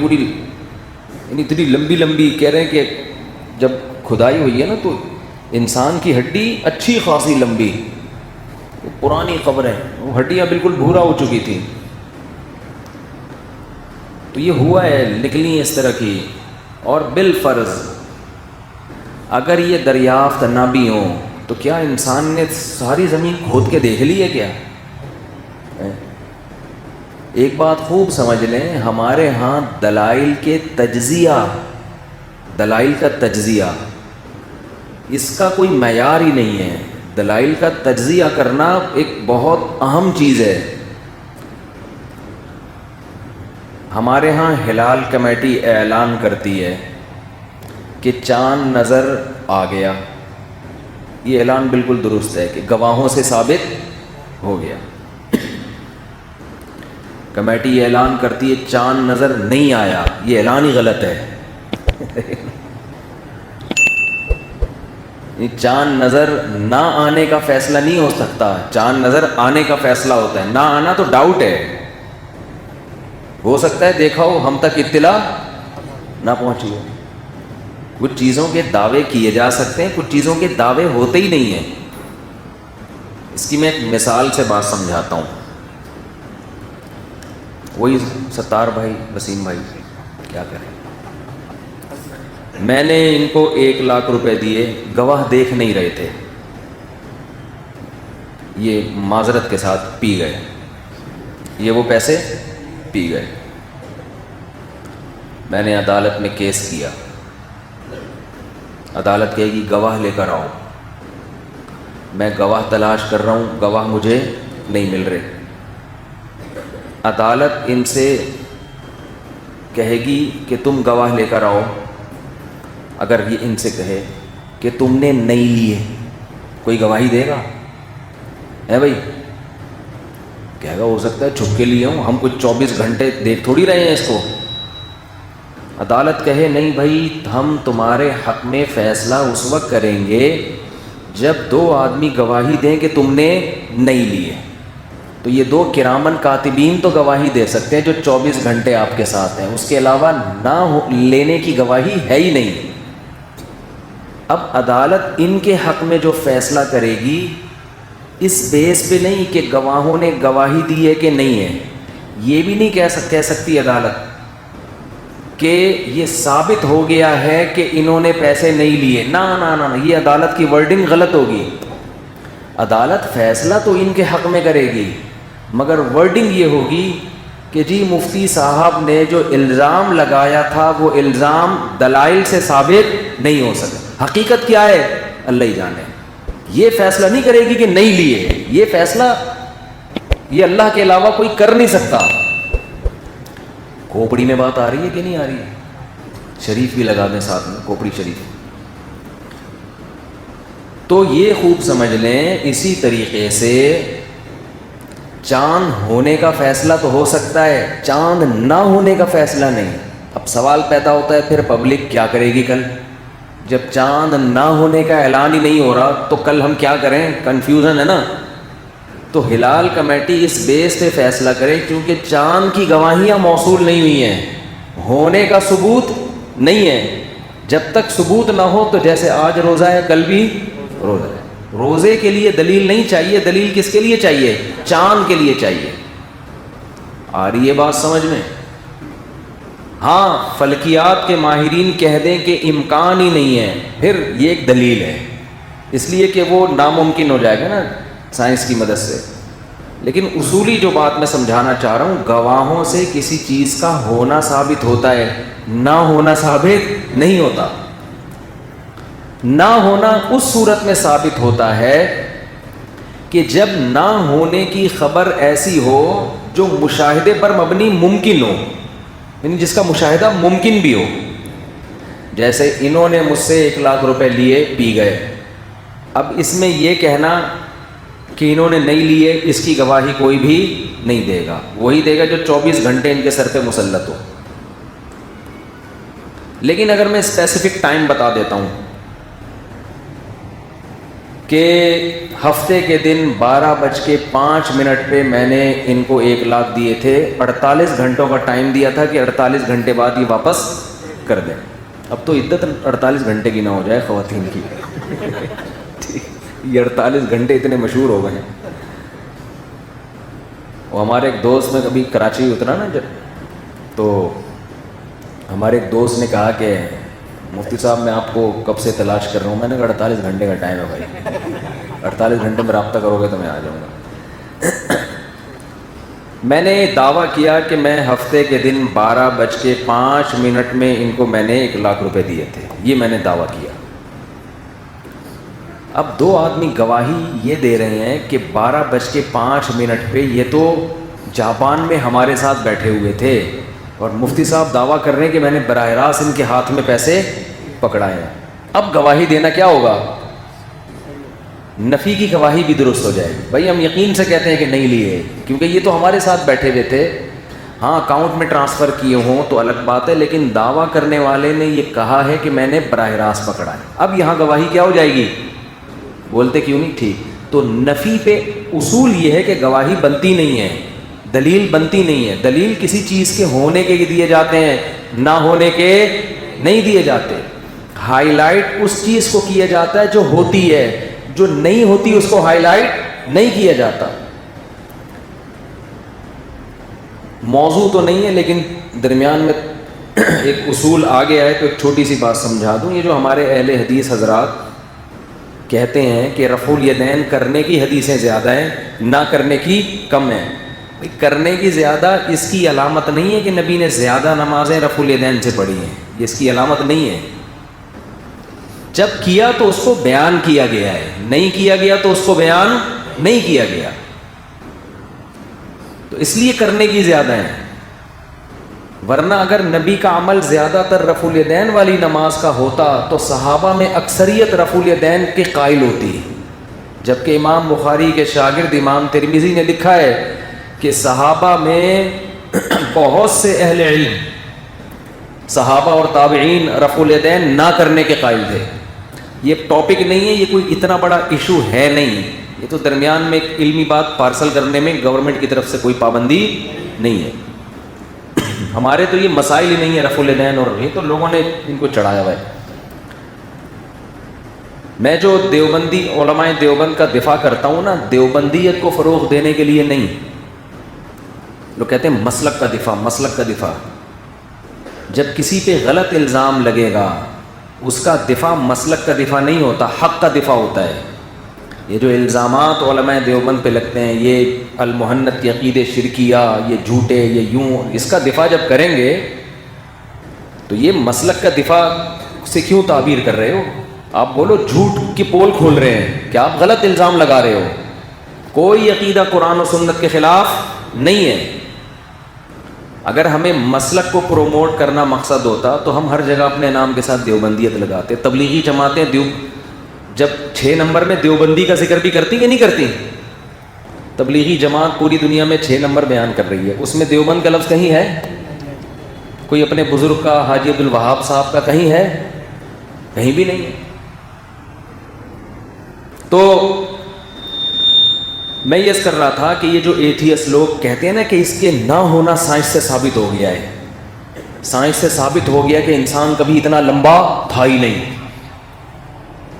اتنی لمبی لمبی کہہ رہے ہیں کہ جب کھدائی ہوئی ہے نا تو انسان کی ہڈی اچھی خاصی لمبی، پرانی قبریں، وہ ہڈیاں بالکل بھورا ہو چکی تھیں. تو یہ ہوا ہے، نکلی اس طرح کی. اور بالفرض اگر یہ دریافت نہ بھی ہوں تو کیا انسان نے ساری زمین کھود کے دیکھ لی ہے کیا؟ ایک بات خوب سمجھ لیں، ہمارے ہاں دلائل کا تجزیہ اس کا کوئی معیار ہی نہیں ہے. دلائل کا تجزیہ کرنا ایک بہت اہم چیز ہے. ہمارے ہاں ہلال کمیٹی اعلان کرتی ہے کہ چاند نظر آ گیا، یہ اعلان بالکل درست ہے کہ گواہوں سے ثابت ہو گیا. کمیٹی اعلان کرتی ہے چاند نظر نہیں آیا، یہ اعلان ہی غلط ہے. چاند نظر نہ آنے کا فیصلہ نہیں ہو سکتا، چاند نظر آنے کا فیصلہ ہوتا ہے. نہ آنا تو ڈاؤٹ ہے، ہو سکتا ہے دیکھا ہو، ہم تک اطلاع نہ پہنچی ہو. کچھ چیزوں کے دعوے کیے جا سکتے ہیں، کچھ چیزوں کے دعوے ہوتے ہی نہیں ہیں. اس کی میں ایک مثال سے بات سمجھاتا ہوں. وہی ستار بھائی، وسیم بھائی، کیا کریں. میں نے ان کو 1,00,000 روپے دیے, گواہ دیکھ نہیں رہے تھے, یہ معذرت کے ساتھ پی گئے, یہ وہ پیسے پی گئے. میں نے عدالت میں کیس کیا, عدالت کہے گی گواہ لے کر آؤ, میں گواہ تلاش کر رہا ہوں, گواہ مجھے نہیں مل رہے. عدالت ان سے کہے گی کہ تم گواہ لے کر آؤ. اگر یہ ان سے کہے کہ تم نے نہیں لیے, کوئی گواہی دے گا؟ ہے بھائی, کہے گا ہو سکتا ہے چھپ کے لیے ہوں, ہم کچھ 24 گھنٹے دیکھ تھوڑی رہے ہیں اس کو. عدالت کہے نہیں بھائی, ہم تمہارے حق میں فیصلہ اس وقت کریں گے جب 2 آدمی گواہی دیں کہ تم نے نہیں لیے. تو یہ 2 کرامن کاتبین تو گواہی دے سکتے ہیں جو 24 گھنٹے آپ کے ساتھ ہیں, اس کے علاوہ نہ لینے کی گواہی ہے ہی نہیں. اب عدالت ان کے حق میں جو فیصلہ کرے گی اس بیس پہ نہیں کہ گواہوں نے گواہی دی ہے کہ نہیں ہے. یہ بھی نہیں کہہ سکتی عدالت کہ یہ ثابت ہو گیا ہے کہ انہوں نے پیسے نہیں لیے. نہ نہ نہ, یہ عدالت کی ورڈنگ غلط ہوگی. عدالت فیصلہ تو ان کے حق میں کرے گی, مگر ورڈنگ یہ ہوگی کہ جی مفتی صاحب نے جو الزام لگایا تھا وہ الزام دلائل سے ثابت نہیں ہو سکا. حقیقت کیا ہے اللہ ہی جانے. یہ فیصلہ نہیں کرے گی کہ نہیں لیے, یہ فیصلہ یہ اللہ کے علاوہ کوئی کر نہیں سکتا. کھوپڑی میں بات آ رہی ہے کہ نہیں آ رہی ہے؟ شریف بھی لگا دیں ساتھ میں, کھوپڑی شریف. تو یہ خوب سمجھ لیں, اسی طریقے سے چاند ہونے کا فیصلہ تو ہو سکتا ہے, چاند نہ ہونے کا فیصلہ نہیں. اب سوال پیدا ہوتا ہے پھر پبلک کیا کرے گی کل جب چاند نہ ہونے کا اعلان ہی نہیں ہو رہا, تو کل ہم کیا کریں؟ کنفیوژن ہے نا. تو ہلال کمیٹی اس بیس پہ فیصلہ کرے کیونکہ چاند کی گواہیاں موصول نہیں ہوئی ہیں, ہونے کا ثبوت نہیں ہے. جب تک ثبوت نہ ہو تو جیسے آج روزہ ہے کل بھی روزہ ہے. روزے کے لیے دلیل نہیں چاہیے, دلیل کس کے لیے چاہیے؟ چاند کے لیے چاہیے. آ رہی ہے بات سمجھ میں؟ ہاں, فلکیات کے ماہرین کہہ دیں کہ امکان ہی نہیں ہے, پھر یہ ایک دلیل ہے, اس لیے کہ وہ ناممکن ہو جائے گا نا سائنس کی مدد سے. لیکن اصولی جو بات میں سمجھانا چاہ رہا ہوں, گواہوں سے کسی چیز کا ہونا ثابت ہوتا ہے, نہ ہونا ثابت نہیں ہوتا. نہ ہونا اس صورت میں ثابت ہوتا ہے کہ جب نہ ہونے کی خبر ایسی ہو جو مشاہدے پر مبنی ممکن ہو, یعنی جس کا مشاہدہ ممکن بھی ہو. جیسے انہوں نے مجھ سے 1,00,000 روپے لیے, پی گئے. اب اس میں یہ کہنا کہ انہوں نے نہیں لیے, اس کی گواہی کوئی بھی نہیں دے گا, وہی دے گا جو 24 گھنٹے ان کے سر پہ مسلط ہو. لیکن اگر میں اسپیسیفک ٹائم بتا دیتا ہوں کہ ہفتے کے دن 12:05 پہ میں نے ان کو 1,00,000 دیے تھے, 48 گھنٹوں کا ٹائم دیا تھا کہ 48 گھنٹے بعد یہ واپس کر دیں. اب تو عدت 48 گھنٹے کی نہ ہو جائے خواتین کی, یہ 48 گھنٹے اتنے مشہور ہو گئے ہیں. وہ ہمارے ایک دوست میں کبھی کراچی اترا نا جب, تو ہمارے ایک دوست نے کہا کہ مفتی صاحب میں آپ کو کب سے تلاش کر رہا ہوں. میں نے کہا 48 گھنٹے کا ٹائم ہے بھائی, 48 گھنٹے میں رابطہ کرو گے تو میں آ جاؤں گا. میں نے دعویٰ کیا کہ میں ہفتے کے دن 12:05 میں ان کو میں نے 1,00,000 روپے دیے تھے, یہ میں نے دعویٰ کیا. اب 2 آدمی گواہی یہ دے رہے ہیں کہ 12:05 پہ یہ تو جاپان میں ہمارے ساتھ بیٹھے ہوئے تھے, اور مفتی صاحب دعویٰ کر رہے ہیں کہ میں نے براہ راست ان کے ہاتھ میں پیسے پکڑائے ہیں. اب گواہی دینا کیا ہوگا؟ نفی کی گواہی بھی درست ہو جائے گی. بھائی ہم یقین سے کہتے ہیں کہ نہیں لیے, کیونکہ یہ تو ہمارے ساتھ بیٹھے ہوئے تھے. ہاں اکاؤنٹ میں ٹرانسفر کیے ہوں تو الگ بات ہے, لیکن دعویٰ کرنے والے نے یہ کہا ہے کہ میں نے براہ راست پکڑا ہے. اب یہاں گواہی کیا ہو جائے گی؟ بولتے کیوں نہیں؟ ٹھیک. تو نفی پہ اصول یہ ہے کہ گواہی بنتی نہیں ہے, دلیل بنتی نہیں ہے. دلیل کسی چیز کے ہونے کے دیے جاتے ہیں, نہ ہونے کے نہیں دیے جاتے. ہائی لائٹ اس چیز کو کیا جاتا ہے جو ہوتی ہے, جو نہیں ہوتی اس کو ہائی لائٹ نہیں کیا جاتا. موضوع تو نہیں ہے لیکن درمیان میں ایک اصول آگے آئے تو ایک چھوٹی سی بات سمجھا دوں. یہ جو ہمارے اہل حدیث حضرات کہتے ہیں کہ رفع الیدین کرنے کی حدیثیں زیادہ ہیں, نہ کرنے کی کم ہیں. کرنے کی زیادہ اس کی علامت نہیں ہے کہ نبی نے زیادہ نمازیں رفع الیدین سے پڑھی ہیں, یہ اس کی علامت نہیں ہے. جب کیا تو اس کو بیان کیا گیا ہے, نہیں کیا گیا تو اس کو بیان نہیں کیا گیا, تو اس لیے کرنے کی زیادہ ہیں. ورنہ اگر نبی کا عمل زیادہ تر رفع الیدین والی نماز کا ہوتا تو صحابہ میں اکثریت رفع الیدین کے قائل ہوتی. جبکہ امام بخاری کے شاگرد امام ترمذی نے لکھا ہے کہ صحابہ میں بہت سے اہل علم, صحابہ اور تابعین رفع الیدین نہ کرنے کے قائل تھے. یہ ٹاپک نہیں ہے, یہ کوئی اتنا بڑا ایشو ہے نہیں, یہ تو درمیان میں ایک علمی بات پارسل کرنے میں گورنمنٹ کی طرف سے کوئی پابندی نہیں ہے. ہمارے تو یہ مسائل ہی نہیں ہے رفع الیدین, اور یہ تو لوگوں نے ان کو چڑھایا ہوا ہے. میں جو دیوبندی علماء دیوبند کا دفاع کرتا ہوں نا, دیوبندیت کو فروغ دینے کے لیے نہیں. لوگ کہتے ہیں مسلک کا دفاع, مسلک کا دفاع. جب کسی پہ غلط الزام لگے گا اس کا دفاع مسلک کا دفاع نہیں ہوتا, حق کا دفاع ہوتا ہے. یہ جو الزامات علماء دیوبند پہ لگتے ہیں, یہ المحنت کی عقیدے شرکیہ, یہ جھوٹے, یہ یوں, اس کا دفاع جب کریں گے تو یہ مسلک کا دفاع سے کیوں تعبیر کر رہے ہو؟ آپ بولو جھوٹ کی پول کھول رہے ہیں کہ آپ غلط الزام لگا رہے ہو. کوئی عقیدہ قرآن و سنت کے خلاف نہیں ہے. اگر ہمیں مسلک کو پروموٹ کرنا مقصد ہوتا تو ہم ہر جگہ اپنے نام کے ساتھ دیوبندیت لگاتے. تبلیغی جماعتیں جب 6 نمبر میں دیوبندی کا ذکر بھی کرتی کہ نہیں کرتی؟ تبلیغی جماعت پوری دنیا میں 6 نمبر بیان کر رہی ہے, اس میں دیوبند کا لفظ کہیں ہے؟ کوئی اپنے بزرگ کا, حاجی عبد الوہاب صاحب کا کہیں ہے؟ کہیں بھی نہیں ہے. تو میں یہ کر رہا تھا کہ یہ جو ایتھیس لوگ کہتے ہیں نا کہ اس کے نہ ہونا سائنس سے ثابت ہو گیا ہے, سائنس سے ثابت ہو گیا کہ انسان کبھی اتنا لمبا تھا ہی نہیں,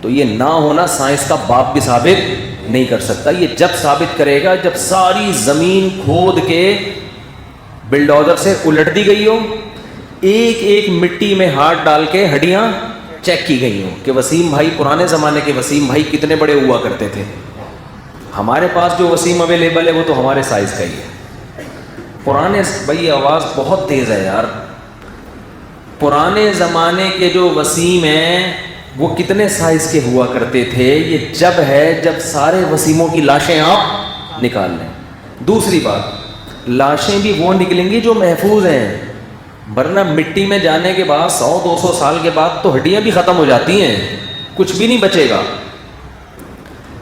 تو یہ نہ ہونا سائنس کا باپ بھی ثابت نہیں کر سکتا. یہ جب ثابت کرے گا جب ساری زمین کھود کے بلڈوزر سے الٹ دی گئی ہو, ایک ایک مٹی میں ہاتھ ڈال کے ہڈیاں چیک کی گئی ہوں کہ وسیم بھائی, پرانے زمانے کے وسیم بھائی کتنے بڑے ہوا کرتے تھے. ہمارے پاس جو وسیم اویلیبل ہے وہ تو ہمارے سائز کا ہی ہے. پرانے بھائی آواز بہت تیز ہے یار. پرانے زمانے کے جو وسیم ہیں وہ کتنے سائز کے ہوا کرتے تھے, یہ جب ہے جب سارے وسیموں کی لاشیں آپ نکال لیں. دوسری بات, لاشیں بھی وہ نکلیں گی جو محفوظ ہیں, ورنہ مٹی میں جانے کے بعد 100-200 سال کے بعد تو ہڈیاں بھی ختم ہو جاتی ہیں, کچھ بھی نہیں بچے گا.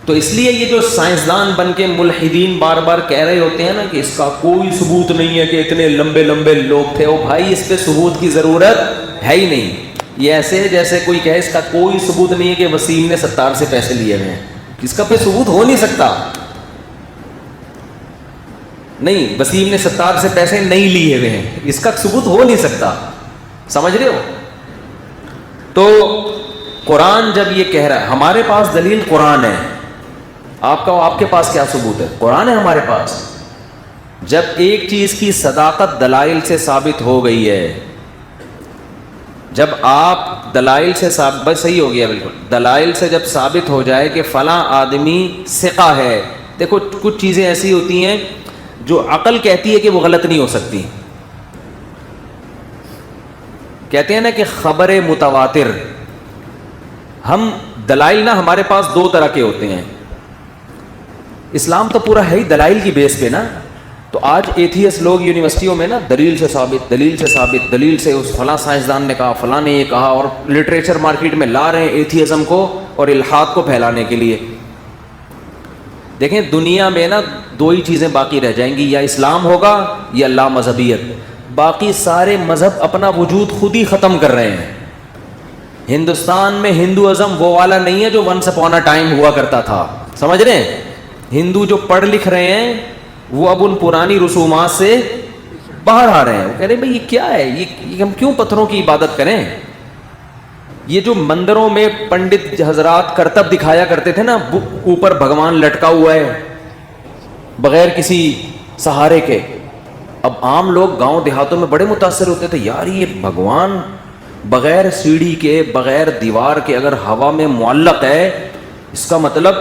تو اس لیے یہ جو سائنسدان بن کے ملحدین بار بار کہہ رہے ہوتے ہیں نا کہ اس کا کوئی ثبوت نہیں ہے کہ اتنے لمبے لمبے لوگ تھے, او بھائی اس پہ ثبوت کی ضرورت ہے ہی نہیں. یہ ایسے جیسے کوئی کہے اس کا کوئی ثبوت نہیں ہے کہ وسیم نے 70 سے پیسے لیے ہوئے ہیں. اس کا پہ ثبوت ہو نہیں سکتا. نہیں, وسیم نے 70 سے پیسے نہیں لیے ہوئے ہیں, اس کا ثبوت ہو نہیں سکتا. سمجھ رہے ہو؟ تو قرآن جب یہ کہہ رہا ہے, ہمارے پاس دلیل قرآن ہے, آپ کے پاس کیا ثبوت ہے؟ قرآن ہے ہمارے پاس. جب ایک چیز کی صداقت دلائل سے ثابت ہو گئی ہے, جب آپ دلائل سے ثابت, بس صحیح ہو گیا بالکل, دلائل سے جب ثابت ہو جائے کہ فلاں آدمی ثقہ ہے. دیکھو کچھ چیزیں ایسی ہوتی ہیں جو عقل کہتی ہے کہ وہ غلط نہیں ہو سکتی. کہتے ہیں نا کہ خبر متواتر, ہم دلائل نا ہمارے پاس 2 طرح کے ہوتے ہیں. اسلام تو پورا ہے ہی دلائل کی بیس پہ نا. تو آج ایتھیس لوگ یونیورسٹیوں میں نا دلیل سے ثابت, دلیل سے ثابت, دلیل سے اس فلاں سائنسدان نے کہا, فلاں نے یہ کہا, اور لٹریچر مارکیٹ میں لا رہے ہیں ایتھیزم کو اور الحاد کو پھیلانے کے لیے. دیکھیں دنیا میں نا 2 ہی چیزیں باقی رہ جائیں گی, یا اسلام ہوگا یا لا مذہبیت. باقی سارے مذہب اپنا وجود خود ہی ختم کر رہے ہیں. ہندوستان میں ہندوازم وہ والا نہیں ہے جو ونس اپون اے ٹائم ہوا کرتا تھا. سمجھ رہے ہیں؟ ہندو جو پڑھ لکھ رہے ہیں وہ اب ان پرانی رسومات سے باہر آ رہے ہیں. وہ کہہ رہے ہیں بھائی یہ کیا ہے, یہ ہم کیوں پتھروں کی عبادت کریں. یہ جو مندروں میں پنڈت حضرات کرتب دکھایا کرتے تھے نا, اوپر بھگوان لٹکا ہوا ہے بغیر کسی سہارے کے, اب عام لوگ گاؤں دیہاتوں میں بڑے متاثر ہوتے تھے، یار یہ بھگوان بغیر سیڑھی کے بغیر دیوار کے اگر ہوا میں معلق ہے، اس کا مطلب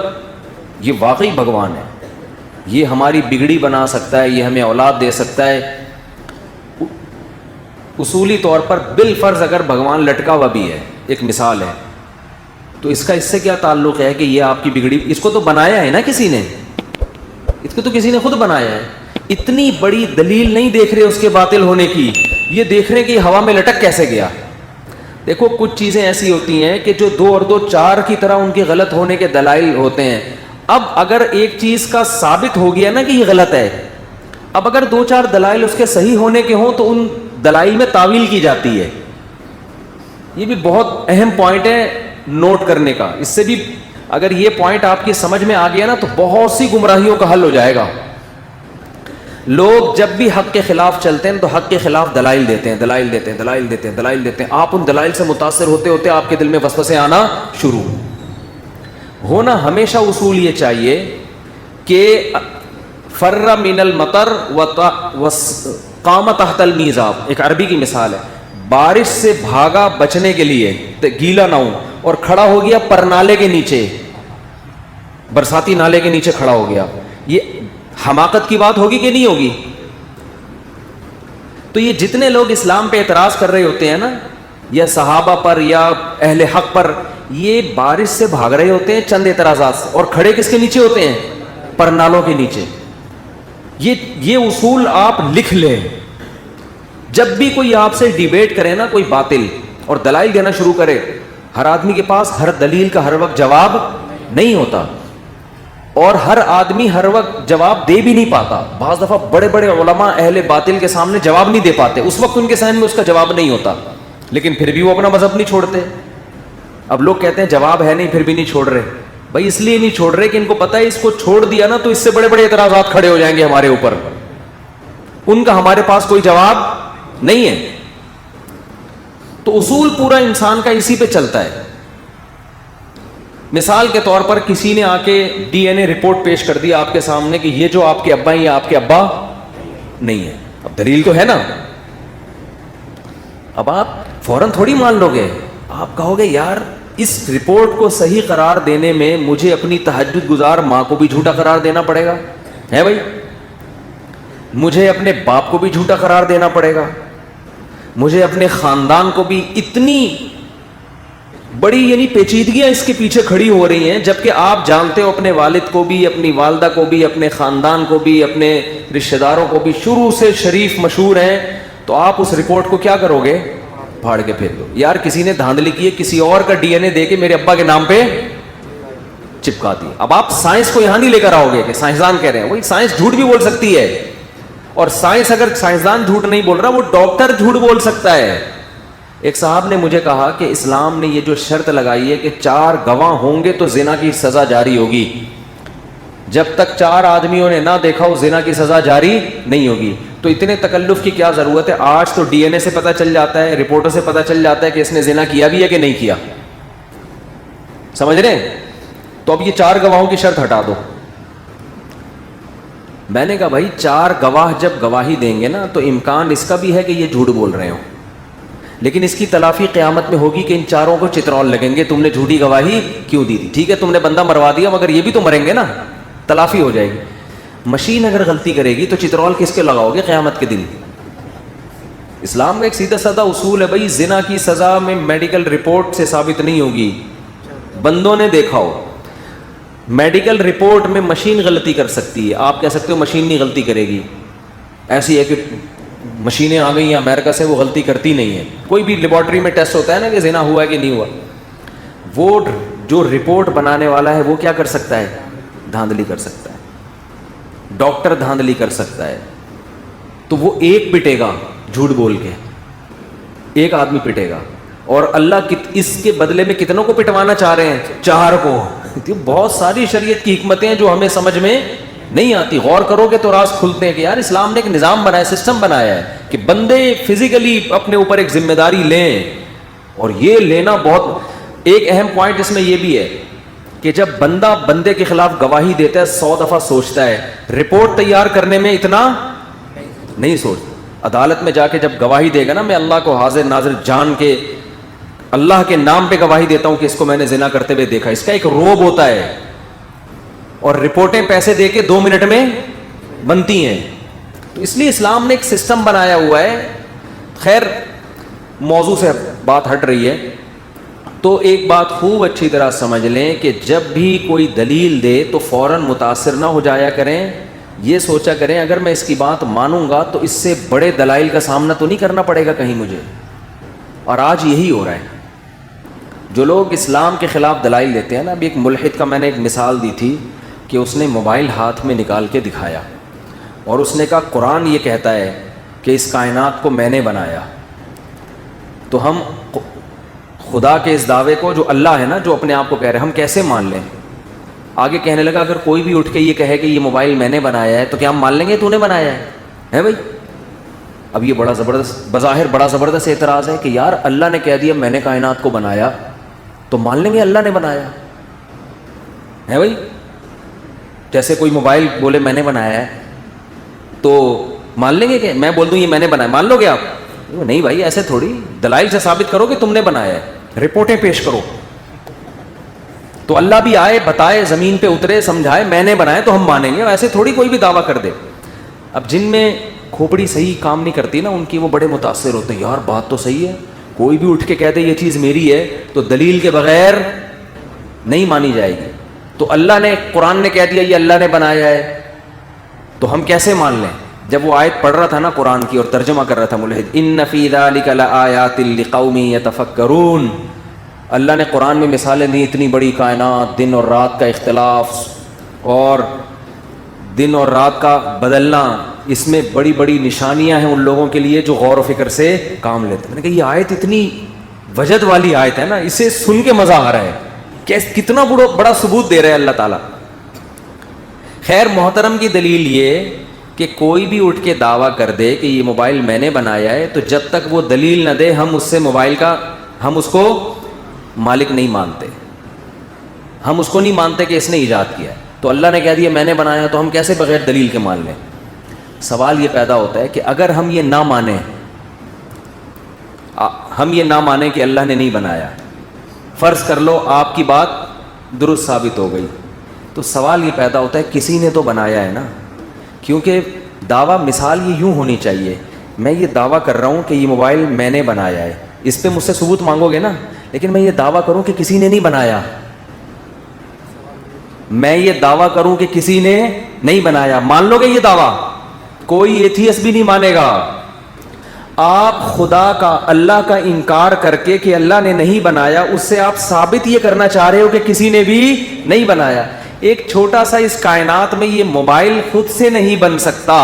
یہ واقعی بھگوان ہے، یہ ہماری بگڑی بنا سکتا ہے، یہ ہمیں اولاد دے سکتا ہے۔ اصولی طور پر بالفرض اگر بھگوان لٹکا ہوا بھی ہے، ایک مثال ہے، تو اس کا اس سے کیا تعلق ہے کہ یہ آپ کی بگڑی؟ اس کو تو بنایا ہے نا کسی نے، اس کو تو کسی نے خود بنایا ہے۔ اتنی بڑی دلیل نہیں دیکھ رہے اس کے باطل ہونے کی، یہ دیکھ رہے کہ یہ ہوا میں لٹک کیسے گیا۔ دیکھو کچھ چیزیں ایسی ہوتی ہیں کہ جو 2 اور 2 4 کی طرح ان کے غلط ہونے کے دلائل ہوتے ہیں۔ اب اگر ایک چیز کا ثابت ہو گیا نا کہ یہ غلط ہے، اب اگر 2 4 دلائل اس کے صحیح ہونے کے ہوں تو ان دلائل میں تعویل کی جاتی ہے۔ یہ بھی بہت اہم پوائنٹ ہے نوٹ کرنے کا، اس سے بھی اگر یہ پوائنٹ آپ کی سمجھ میں آ گیا نا تو بہت سی گمراہیوں کا حل ہو جائے گا۔ لوگ جب بھی حق کے خلاف چلتے ہیں تو حق کے خلاف دلائل دیتے ہیں، دلائل دیتے ہیں، دلائل دیتے ہیں، دلائل دیتے ہیں۔ آپ ان دلائل سے متاثر ہوتے ہوتے آپ کے دل میں وسوسے آنا شروع ہونا۔ ہمیشہ اصول یہ چاہیے کہ فر من المطر وقام تحت المیزاب، ایک عربی کی مثال ہے، بارش سے بھاگا بچنے کے لیے گیلا نہ ہو اور کھڑا ہو گیا پرنالے کے نیچے، برساتی نالے کے نیچے کھڑا ہو گیا۔ یہ حماقت کی بات ہوگی کہ نہیں ہوگی؟ تو یہ جتنے لوگ اسلام پہ اعتراض کر رہے ہوتے ہیں نا، یا صحابہ پر یا اہل حق پر، یہ بارش سے بھاگ رہے ہوتے ہیں چند اعتراضات سے، اور کھڑے کس کے نیچے ہوتے ہیں؟ پرنالوں کے نیچے۔ یہ اصول آپ لکھ لیں، جب بھی کوئی آپ سے ڈیبیٹ کرے نا کوئی باطل اور دلائل دینا شروع کرے، ہر آدمی کے پاس ہر دلیل کا ہر وقت جواب نہیں ہوتا، اور ہر آدمی ہر وقت جواب دے بھی نہیں پاتا۔ بعض دفعہ بڑے بڑے علماء اہل باطل کے سامنے جواب نہیں دے پاتے، اس وقت ان کے ذہن میں اس کا جواب نہیں ہوتا، لیکن پھر بھی وہ اپنا مذہب نہیں چھوڑتے۔ اب لوگ کہتے ہیں جواب ہے نہیں پھر بھی نہیں چھوڑ رہے، بھائی اس لیے نہیں چھوڑ رہے کہ ان کو پتہ ہے اس کو چھوڑ دیا نا تو اس سے بڑے بڑے اعتراضات کھڑے ہو جائیں گے ہمارے اوپر، ان کا ہمارے پاس کوئی جواب نہیں ہے۔ تو اصول پورا انسان کا اسی پہ چلتا ہے۔ مثال کے طور پر کسی نے آ کے ڈی این اے رپورٹ پیش کر دیا آپ کے سامنے کہ یہ جو آپ کے ابا ہیں یہ آپ کے ابا نہیں ہے، اب دلیل تو ہے نا، اب آپ فوراً تھوڑی مان لو گے، آپ کہو گے یار اس رپورٹ کو صحیح قرار دینے میں مجھے اپنی تہجد گزار ماں کو بھی جھوٹا قرار دینا پڑے گا، ہے بھائی، مجھے اپنے باپ کو بھی جھوٹا قرار دینا پڑے گا، مجھے اپنے خاندان کو بھی۔ اتنی بڑی یعنی پیچیدگیاں اس کے پیچھے کھڑی ہو رہی ہیں، جبکہ آپ جانتے ہو اپنے والد کو بھی، اپنی والدہ کو بھی، اپنے خاندان کو بھی، اپنے رشتہ داروں کو بھی شروع سے شریف مشہور ہیں، تو آپ اس رپورٹ کو کیا کرو گے؟ پھاڑ کے پھینک دو۔ یار کسی نے دھاندلی کی ہے، کسی اور کا ڈی این اے دے کے میرے ابا کے نام پہ چپکا دی۔ اب آپ سائنس کو یہاں نہیں لے کر آؤ گے کہ سائنسدان کہہ رہے ہیں، وہی سائنس جھوٹ بھی بول سکتی ہے، اور سائنس اگر سائنسدان جھوٹ نہیں بول رہا وہ ڈاکٹر جھوٹ بول سکتا ہے۔ ایک صاحب نے مجھے کہا کہ اسلام نے یہ جو شرط لگائی ہے کہ 4 گواہ ہوں گے تو زنا کی سزا جاری ہوگی، جب تک 4 آدمیوں نے نہ دیکھا ہو زنا کی سزا جاری نہیں ہوگی۔ تو اتنے تکلف کی کیا ضرورت ہے؟ آج تو ڈی این اے سے پتہ چل جاتا ہے، رپورٹوں سے پتہ چل جاتا ہے کہ اس نے زنا کیا بھی ہے کہ نہیں کیا، سمجھ رہے ہیں؟ تو اب یہ 4 گواہوں کی شرط ہٹا دو۔ میں نے کہا بھائی 4 گواہ جب گواہی دیں گے نا تو امکان اس کا بھی ہے کہ یہ جھوٹ بول رہے ہوں، لیکن اس کی تلافی قیامت میں ہوگی کہ ان 4 کو چترول لگیں گے، تم نے جھوٹی گواہی کیوں دی تھی؟ ٹھیک ہے تم نے بندہ مروا دیا مگر یہ بھی تو مریں گے نا، تلافی ہو جائے گی۔ مشین اگر غلطی کرے گی تو چترول کس کے لگاؤ گے قیامت کے دن؟ اسلام کا ایک سیدھا سادہ اصول ہے بھائی، زنا کی سزا میں میڈیکل رپورٹ سے ثابت نہیں ہوگی، بندوں نے دیکھا ہو۔ میڈیکل رپورٹ میں مشین غلطی کر سکتی ہے، آپ کہہ سکتے ہو مشین نہیں غلطی کرے گی، ایسی ہے کہ مشینیں آ گئی ہیں امریکہ سے وہ غلطی کرتی نہیں ہے۔ کوئی بھی لیبارٹری میں ٹیسٹ ہوتا ہے نا کہ زنا ہوا ہے کہ نہیں ہوا، وہ جو رپورٹ بنانے والا ہے وہ کیا کر سکتا ہے؟ دھاندلی کر سکتا ہے، ڈاکٹر دھاندلی کر سکتا ہے۔ تو وہ ایک پٹے گا جھوٹ بول کے، ایک آدمی پٹے گا، اور اللہ اس کے بدلے میں کتنوں کو پٹوانا چاہ رہے ہیں؟ 4 کو۔ بہت ساری شریعت کی حکمتیں ہیں جو ہمیں سمجھ میں نہیں آتی، غور کرو گے تو راز کھلتے ہیں کہ یار اسلام نے ایک نظام بنایا، سسٹم بنایا ہے کہ بندے فزیکلی اپنے اوپر ایک ذمہ داری لیں، اور یہ لینا بہت ایک اہم پوائنٹ اس میں یہ بھی ہے کہ جب بندہ بندے کے خلاف گواہی دیتا ہے 100 دفعہ سوچتا ہے، رپورٹ تیار کرنے میں اتنا نہیں سوچ. عدالت میں جا کے جب گواہی دے گا نا, میں اللہ کو حاضر ناظر جان کے اللہ کے نام پہ گواہی دیتا ہوں کہ اس کو میں نے زنا کرتے ہوئے دیکھا, اس کا ایک روب ہوتا ہے, اور رپورٹیں پیسے دے کے 2 منٹ میں بنتی ہیں. تو اس لیے اسلام نے ایک سسٹم بنایا ہوا ہے. خیر موضوع سے بات ہٹ رہی ہے, تو ایک بات خوب اچھی طرح سمجھ لیں کہ جب بھی کوئی دلیل دے تو فوراً متاثر نہ ہو جایا کریں. یہ سوچا کریں اگر میں اس کی بات مانوں گا تو اس سے بڑے دلائل کا سامنا تو نہیں کرنا پڑے گا کہیں مجھے. اور آج یہی ہو رہا ہے. جو لوگ اسلام کے خلاف دلائل دیتے ہیں نا, ابھی ایک ملحد کا میں نے ایک مثال دی تھی کہ اس نے موبائل ہاتھ میں نکال کے دکھایا اور اس نے کہا قرآن یہ کہتا ہے کہ اس کائنات کو میں نے بنایا. تو ہم خدا کے اس دعوے کو, جو اللہ ہے نا جو اپنے آپ کو کہہ رہے ہیں, ہم کیسے مان لیں؟ آگے کہنے لگا اگر کوئی بھی اٹھ کے یہ کہے کہ یہ موبائل میں نے بنایا ہے تو کیا ہم مان لیں گے تو نے بنایا ہے بھائی؟ اب یہ بڑا زبردست, بظاہر بڑا زبردست اعتراض ہے کہ یار اللہ نے کہہ دیا میں نے کائنات کو بنایا تو مان لیں گے اللہ نے بنایا ہے بھائی. جیسے کوئی موبائل بولے میں نے بنایا ہے تو مان لیں گے کہ میں بول دوں یہ میں نے بنایا, مان لو گے آپ؟ نہیں بھائی, ایسے تھوڑی. دلائل سے ثابت کرو کہ تم نے بنایا ہے, رپورٹیں پیش کرو. تو اللہ بھی آئے, بتائے, زمین پہ اترے, سمجھائے میں نے بنایا تو ہم مانیں گے. ایسے تھوڑی کوئی بھی دعویٰ کر دے. اب جن میں کھوپڑی صحیح کام نہیں کرتی نا ان کی, وہ بڑے متاثر ہوتے ہیں, یار بات تو صحیح ہے, کوئی بھی اٹھ کے کہتے یہ چیز میری ہے تو دلیل کے بغیر نہیں مانی جائے گی. تو اللہ نے, قرآن نے کہہ دیا یہ اللہ نے بنایا ہے تو ہم کیسے مان لیں؟ جب وہ آیت پڑھ رہا تھا نا قرآن کی اور ترجمہ کر رہا تھا ملحد, ان فی ذلک لآیات لقوم یتفکرون, اللہ نے قرآن میں مثالیں دی, اتنی بڑی کائنات, دن اور رات کا اختلاف اور دن اور رات کا بدلنا, اس میں بڑی بڑی نشانیاں ہیں ان لوگوں کے لیے جو غور و فکر سے کام لیتے ہیں. میں نے کہا یہ آیت اتنی وجد والی آیت ہے نا, اسے سن کے مزہ آ رہا ہے, کتنا بڑا ثبوت دے رہے ہیں اللہ تعالیٰ. خیر محترم کی دلیل یہ کہ کوئی بھی اٹھ کے دعویٰ کر دے کہ یہ موبائل میں نے بنایا ہے تو جب تک وہ دلیل نہ دے ہم اس سے موبائل کا, ہم اس کو مالک نہیں مانتے, ہم اس کو نہیں مانتے کہ اس نے ایجاد کیا ہے. تو اللہ نے کہہ دیا میں نے بنایا تو ہم کیسے بغیر دلیل کے مان لیں؟ سوال یہ پیدا ہوتا ہے کہ اگر ہم یہ نہ مانیں, ہم یہ نہ مانیں کہ اللہ نے نہیں بنایا, فرض کر لو آپ کی بات درست ثابت ہو گئی, تو سوال یہ پیدا ہوتا ہے کسی نے تو بنایا ہے نا. کیونکہ دعویٰ, مثال یہ یوں ہونی چاہیے, میں یہ دعویٰ کر رہا ہوں کہ یہ موبائل میں نے بنایا ہے, اس پہ مجھ سے ثبوت مانگو گے نا, لیکن میں یہ دعویٰ کروں کہ کسی نے نہیں بنایا, میں یہ دعویٰ کروں کہ کسی نے نہیں بنایا, مان لو گے یہ دعویٰ؟ کوئی ایتھیسٹ بھی نہیں مانے گا. آپ خدا کا, اللہ کا انکار کر کے کہ اللہ نے نہیں بنایا, اس سے آپ ثابت یہ کرنا چاہ رہے ہو کہ کسی نے بھی نہیں بنایا. ایک چھوٹا سا اس کائنات میں یہ موبائل خود سے نہیں بن سکتا,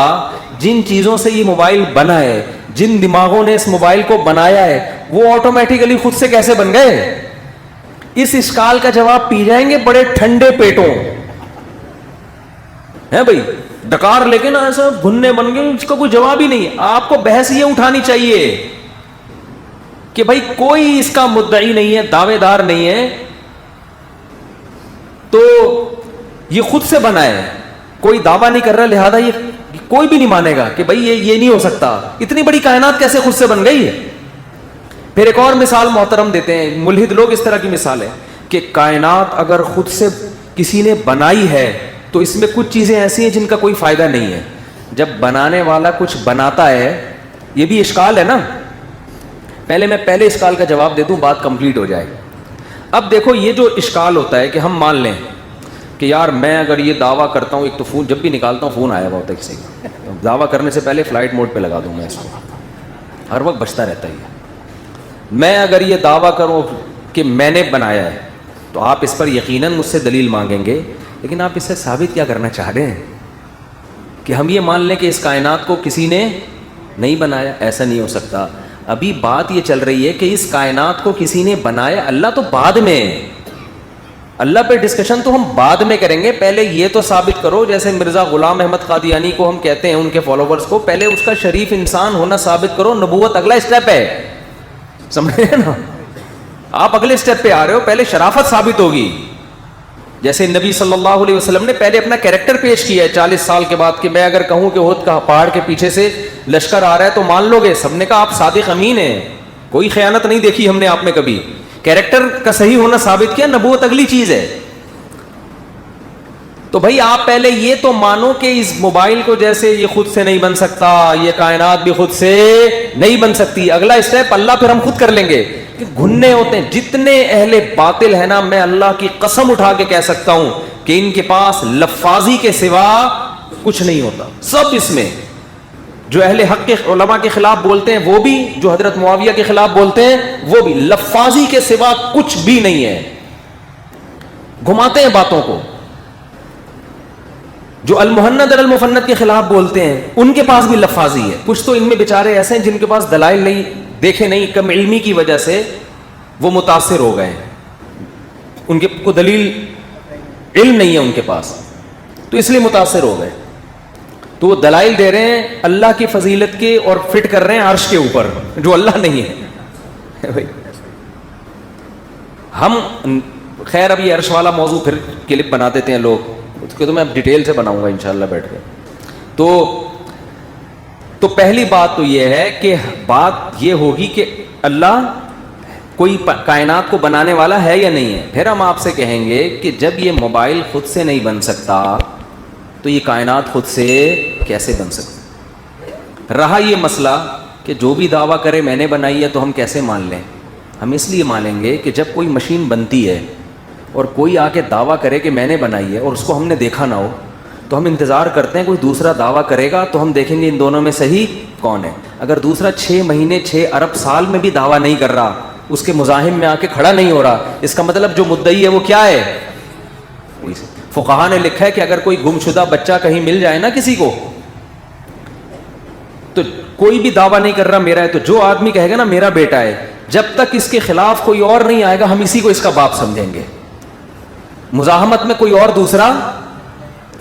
جن چیزوں سے یہ موبائل بنا ہے, جن دماغوں نے اس موبائل کو بنایا ہے, وہ آٹومیٹیکلی خود سے کیسے بن گئے؟ اس اشکال کا جواب پی جائیں گے بڑے ٹھنڈے پیٹوں ہے بھائی. ڈکار لے کے نا ایسا بھننے بن گئے, اس کا کوئی جواب ہی نہیں. آپ کو بحث یہ اٹھانی چاہیے کہ بھائی کوئی اس کا مدعی نہیں ہے, دعوے دار نہیں ہے, تو یہ خود سے بنا ہے, کوئی دعویٰ نہیں کر رہا, لہذا یہ کوئی بھی نہیں مانے گا کہ بھائی یہ نہیں ہو سکتا. اتنی بڑی کائنات کیسے خود سے بن گئی ہے؟ پھر ایک اور مثال محترم دیتے ہیں ملحد لوگ, اس طرح کی مثال ہے کہ کائنات اگر خود سے کسی نے بنائی ہے تو اس میں کچھ چیزیں ایسی ہیں جن کا کوئی فائدہ نہیں ہے. جب بنانے والا کچھ بناتا ہے, یہ بھی اشکال ہے نا. میں پہلے اشکال کا جواب دے دوں, بات کمپلیٹ ہو جائے. اب دیکھو یہ جو اشکال ہوتا ہے کہ ہم مان لیں کہ یار میں اگر یہ دعویٰ کرتا ہوں, ایک تو فون جب بھی نکالتا ہوں فون آیا ہوا ہوتا ہے کسی کا, دعویٰ کرنے سے پہلے فلائٹ موڈ پہ لگا دوں میں اس کو, ہر وقت بچتا رہتا ہے یہ. میں اگر یہ دعویٰ کروں کہ میں نے بنایا ہے تو آپ اس پر یقیناً مجھ سے دلیل مانگیں گے, لیکن آپ اس سے ثابت کیا کرنا چاہ رہے ہیں کہ ہم یہ مان لیں کہ اس کائنات کو کسی نے نہیں بنایا؟ ایسا نہیں ہو سکتا. ابھی بات یہ چل رہی ہے کہ اس کائنات کو کسی نے بنایا, اللہ تو بعد میں, اللہ پہ ڈسکشن تو ہم بعد میں کریں گے. پہلے یہ تو ثابت کرو, جیسے مرزا غلام احمد قادیانی کو ہم کہتے ہیں ان کے فالوورز کو, پہلے اس کا شریف انسان ہونا ثابت کرو. نبوت اگلا اسٹیپ ہے, سمجھ رہے ہیں نا آپ؟ اگلے اسٹیپ پہ آ رہے ہو, پہلے شرافت ثابت ہوگی. جیسے نبی صلی اللہ علیہ وسلم نے پہلے اپنا کیریکٹر پیش کیا ہے 40 سال کے بعد کہ میں اگر کہوں کہ احد کا پہاڑ کے پیچھے سے لشکر آ رہا ہے تو مان لو گے؟ سب نے کہا آپ صادق امین ہیں, کوئی خیانت نہیں دیکھی ہم نے آپ میں کبھی. کیریکٹر کا صحیح ہونا ثابت کیا, نبوت اگلی چیز ہے. تو بھائی آپ پہلے یہ تو مانو کہ اس موبائل کو جیسے یہ خود سے نہیں بن سکتا, یہ کائنات بھی خود سے نہیں بن سکتی. اگلا اسٹیپ اللہ پھر ہم خود کر لیں گے کہ گھننے ہوتے ہیں. جتنے اہل باطل ہیں نا, میں اللہ کی قسم اٹھا کے کہہ سکتا ہوں کہ ان کے پاس لفاظی کے سوا کچھ نہیں ہوتا. سب اس میں جو اہل حق کے علماء کے خلاف بولتے ہیں وہ بھی, جو حضرت معاویہ کے خلاف بولتے ہیں وہ بھی, لفاظی کے سوا کچھ بھی نہیں ہے. گھماتے ہیں باتوں کو. جو المحند اور المفند کے خلاف بولتے ہیں ان کے پاس بھی لفاظی ہے. کچھ تو ان میں بیچارے ایسے ہیں جن کے پاس دلائل نہیں, دیکھے نہیں, کم علمی کی وجہ سے وہ متاثر ہو گئے ہیں. ان کے کو دلیل علم نہیں ہے ان کے پاس, تو اس لیے متاثر ہو گئے. تو وہ دلائل دے رہے ہیں اللہ کی فضیلت کے اور فٹ کر رہے ہیں عرش کے اوپر جو اللہ نہیں ہے. بھائی ہم خیر اب یہ عرش والا موضوع پھر کلپ بنا دیتے ہیں لوگ, اس کے تو میں اب ڈیٹیل سے بناؤں گا انشاءاللہ بیٹھ کے. تو پہلی بات تو یہ ہے کہ بات یہ ہوگی کہ اللہ کوئی کائنات کو بنانے والا ہے یا نہیں ہے. پھر ہم آپ سے کہیں گے کہ جب یہ موبائل خود سے نہیں بن سکتا تو یہ کائنات خود سے کیسے بن سکتا؟ رہا یہ مسئلہ کہ جو بھی دعویٰ کرے میں نے بنائی ہے تو ہم کیسے مان لیں؟ ہم اس لیے مانیں گے کہ جب کوئی مشین بنتی ہے اور کوئی آ کے دعویٰ کرے کہ میں نے بنائی ہے اور اس کو ہم نے دیکھا نہ ہو تو ہم انتظار کرتے ہیں کوئی دوسرا دعویٰ کرے گا تو ہم دیکھیں گے ان دونوں میں صحیح کون ہے. اگر دوسرا 6 مہینے 6 ارب سال میں بھی دعویٰ نہیں کر رہا, اس کے مزاحم میں آ کے کھڑا نہیں ہو رہا, اس کا مطلب جو مدعی ہے وہ کیا ہے؟ فقہا نے لکھا ہے کہ اگر کوئی گمشدہ بچہ کہیں مل جائے نا کسی کو, تو کوئی بھی دعویٰ نہیں کر رہا میرا ہے, تو جو آدمی کہے گا نا میرا بیٹا ہے, جب تک اس کے خلاف کوئی اور نہیں آئے گا ہم اسی کو اس کا باپ سمجھیں گے. مزاحمت میں کوئی اور دوسرا